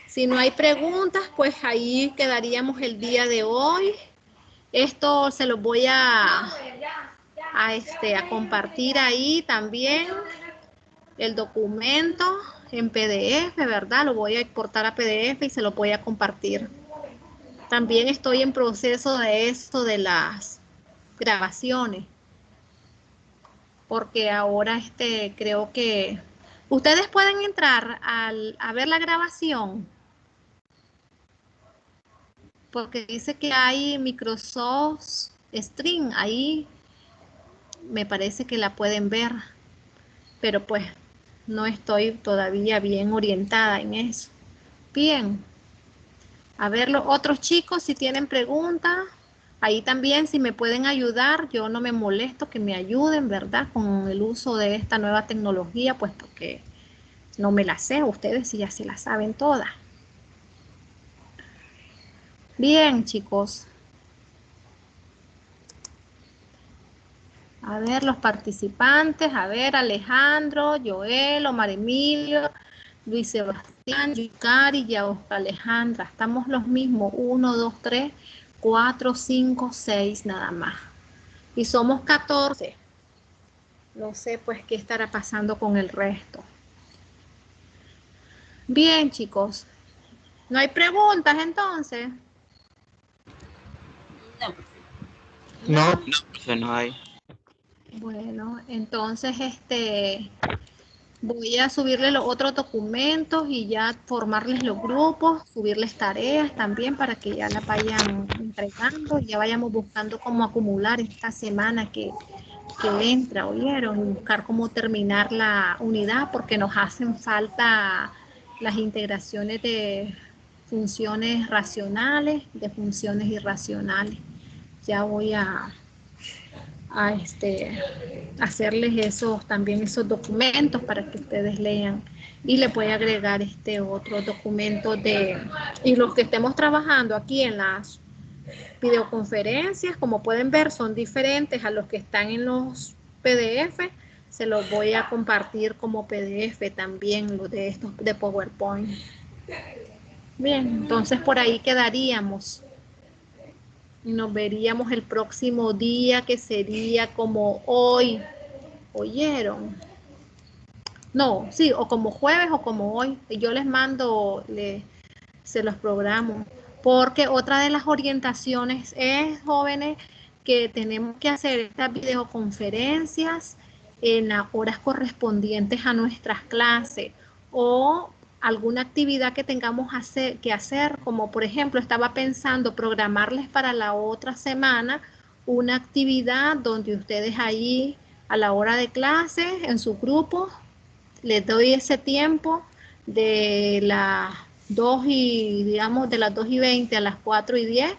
si no hay preguntas, pues ahí quedaríamos el día de hoy. Esto se los voy a compartir ahí también, el documento en PDF, ¿verdad? Lo voy a exportar a PDF y se lo voy a compartir. También estoy en proceso de esto de las grabaciones, porque ahora creo que ustedes pueden entrar a ver la grabación, porque dice que hay Microsoft Stream, ahí me parece que la pueden ver, pero pues no estoy todavía bien orientada en eso. Bien, a ver los otros chicos si tienen preguntas. Ahí también si me pueden ayudar, yo no me molesto que me ayuden, ¿verdad? Con el uso de esta nueva tecnología, pues porque no me la sé, ustedes sí ya se la saben todas. Bien, chicos. A ver, los participantes, a ver, Alejandro, Joel, Omar Emilio, Luis Sebastián, Yukari, Yaosca Alejandra. Estamos los mismos, 1, 2, 3, 4, 5, 6 nada más. Y somos 14. No sé pues qué estará pasando con el resto. Bien, chicos. ¿No hay preguntas entonces? No. No. No, profe, no hay. Bueno, entonces voy a subirle los otros documentos y ya formarles los grupos, subirles tareas también para que ya las vayan entregando y ya vayamos buscando cómo acumular esta semana que entra, ¿oyeron? Y buscar cómo terminar la unidad porque nos hacen falta las integraciones de funciones racionales, de funciones irracionales. Ya voy a hacerles también esos documentos para que ustedes lean y le voy a agregar otro documento y los que estemos trabajando aquí en las videoconferencias, como pueden ver, son diferentes a los que están en los PDF. Se los voy a compartir como PDF también, los de estos de PowerPoint. Bien, entonces por ahí quedaríamos. Y nos veríamos el próximo día, que sería como hoy. ¿Oyeron? No, sí, o como jueves o como hoy. Yo les mando, se los programo. Porque otra de las orientaciones es, jóvenes, que tenemos que hacer estas videoconferencias en las horas correspondientes a nuestras clases o alguna actividad que tengamos que hacer, como por ejemplo estaba pensando programarles para la otra semana una actividad donde ustedes ahí a la hora de clase en su grupo les doy ese tiempo de las 2 y, digamos, de las 2:20 a las 4:10,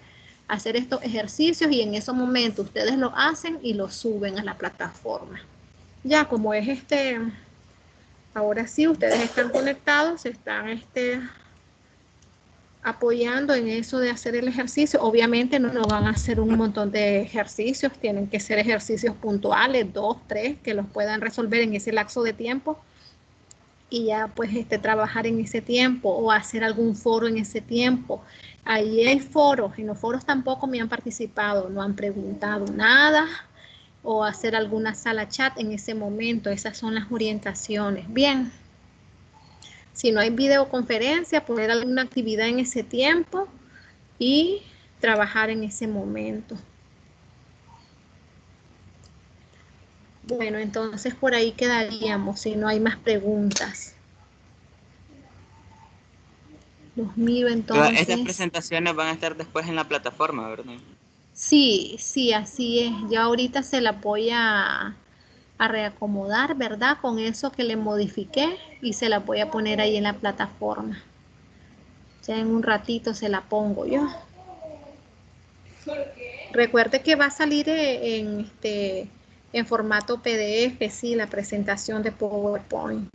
hacer estos ejercicios y en ese momento ustedes lo hacen y lo suben a la plataforma. Ya, como es ahora sí, ustedes están conectados, se están apoyando en eso de hacer el ejercicio. Obviamente no van a hacer un montón de ejercicios, tienen que ser ejercicios puntuales, 2, 3, que los puedan resolver en ese lapso de tiempo. Y ya pues trabajar en ese tiempo o hacer algún foro en ese tiempo. Ahí hay foros, en los foros tampoco me han participado, no han preguntado nada o hacer alguna sala chat en ese momento. Esas son las orientaciones. Bien, si no hay videoconferencia, poner alguna actividad en ese tiempo y trabajar en ese momento. Bueno, entonces por ahí quedaríamos si no hay más preguntas. Los miro entonces. Estas presentaciones van a estar después en la plataforma, ¿verdad? Sí, sí, así es. Ya ahorita se la voy a reacomodar, ¿verdad? Con eso que le modifiqué y se la voy a poner ahí en la plataforma. Ya en un ratito se la pongo yo. Recuerde que va a salir en formato PDF, sí, la presentación de PowerPoint.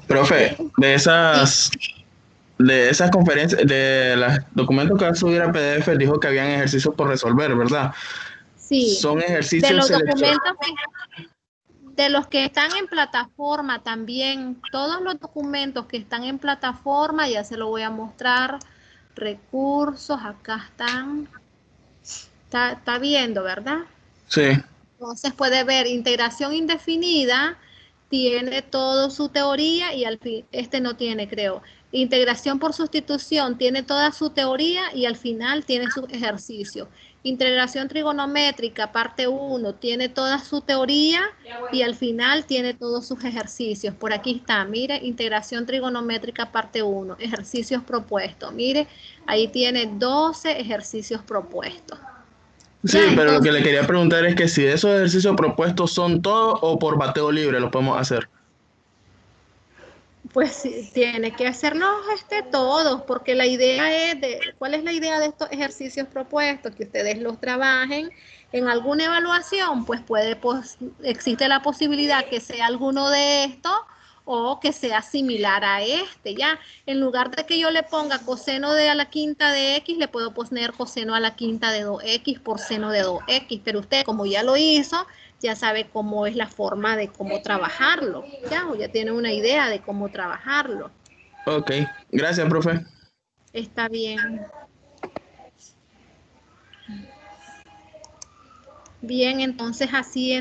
Profe, de esas conferencias, de los documentos que va a subir a PDF, dijo que habían ejercicios por resolver, ¿verdad? Sí. Son ejercicios de los documentos de los que están en plataforma también, todos los documentos que están en plataforma, ya se lo voy a mostrar. Recursos, acá están. Está viendo, ¿verdad? Sí. Entonces puede ver integración indefinida, tiene toda su teoría y al fin, no tiene, creo. Integración por sustitución tiene toda su teoría y al final tiene su ejercicio. Integración trigonométrica, parte 1, tiene toda su teoría y al final tiene todos sus ejercicios. Por aquí está, mire, integración trigonométrica, parte 1, ejercicios propuestos. Mire, ahí tiene 12 ejercicios propuestos. Sí, Ya, pero entonces, lo que le quería preguntar es que si esos ejercicios propuestos son todos o por bateo libre los podemos hacer. pues sí, tiene que hacerlos todos, porque la idea es ¿cuál es la idea de estos ejercicios propuestos? Que ustedes los trabajen en alguna evaluación, pues existe la posibilidad que sea alguno de estos o que sea similar a ya. En lugar de que yo le ponga coseno de a la quinta de X, le puedo poner coseno a la quinta de 2X por seno de 2X, pero usted como ya lo hizo, ya sabe cómo es la forma de cómo trabajarlo, ya tiene una idea de cómo trabajarlo. Ok, gracias, profe. Está bien. Bien, entonces así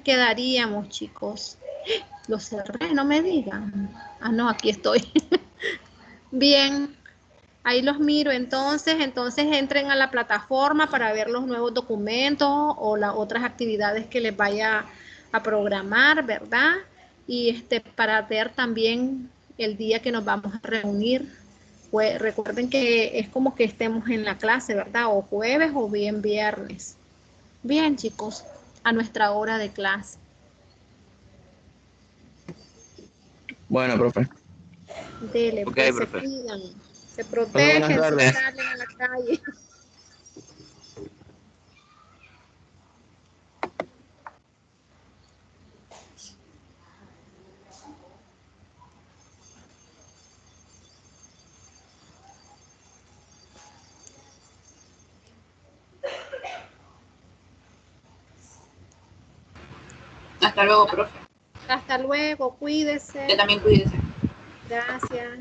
quedaríamos, chicos. Lo cerré, no me digan. Ah, no, aquí estoy. Bien, ahí los miro entonces entren a la plataforma para ver los nuevos documentos o las otras actividades que les vaya a programar, ¿verdad? Y para ver también el día que nos vamos a reunir. Pues recuerden que es como que estemos en la clase, ¿verdad? O jueves o bien viernes. Bien, chicos, a nuestra hora de clase. Bueno, profe. Dele, Ok, pues se profe. cuidan, se Buenas protegen, si tardes. salen a la calle. Hasta luego, profe. Hasta luego, Usted cuídese. también cuídese. Gracias.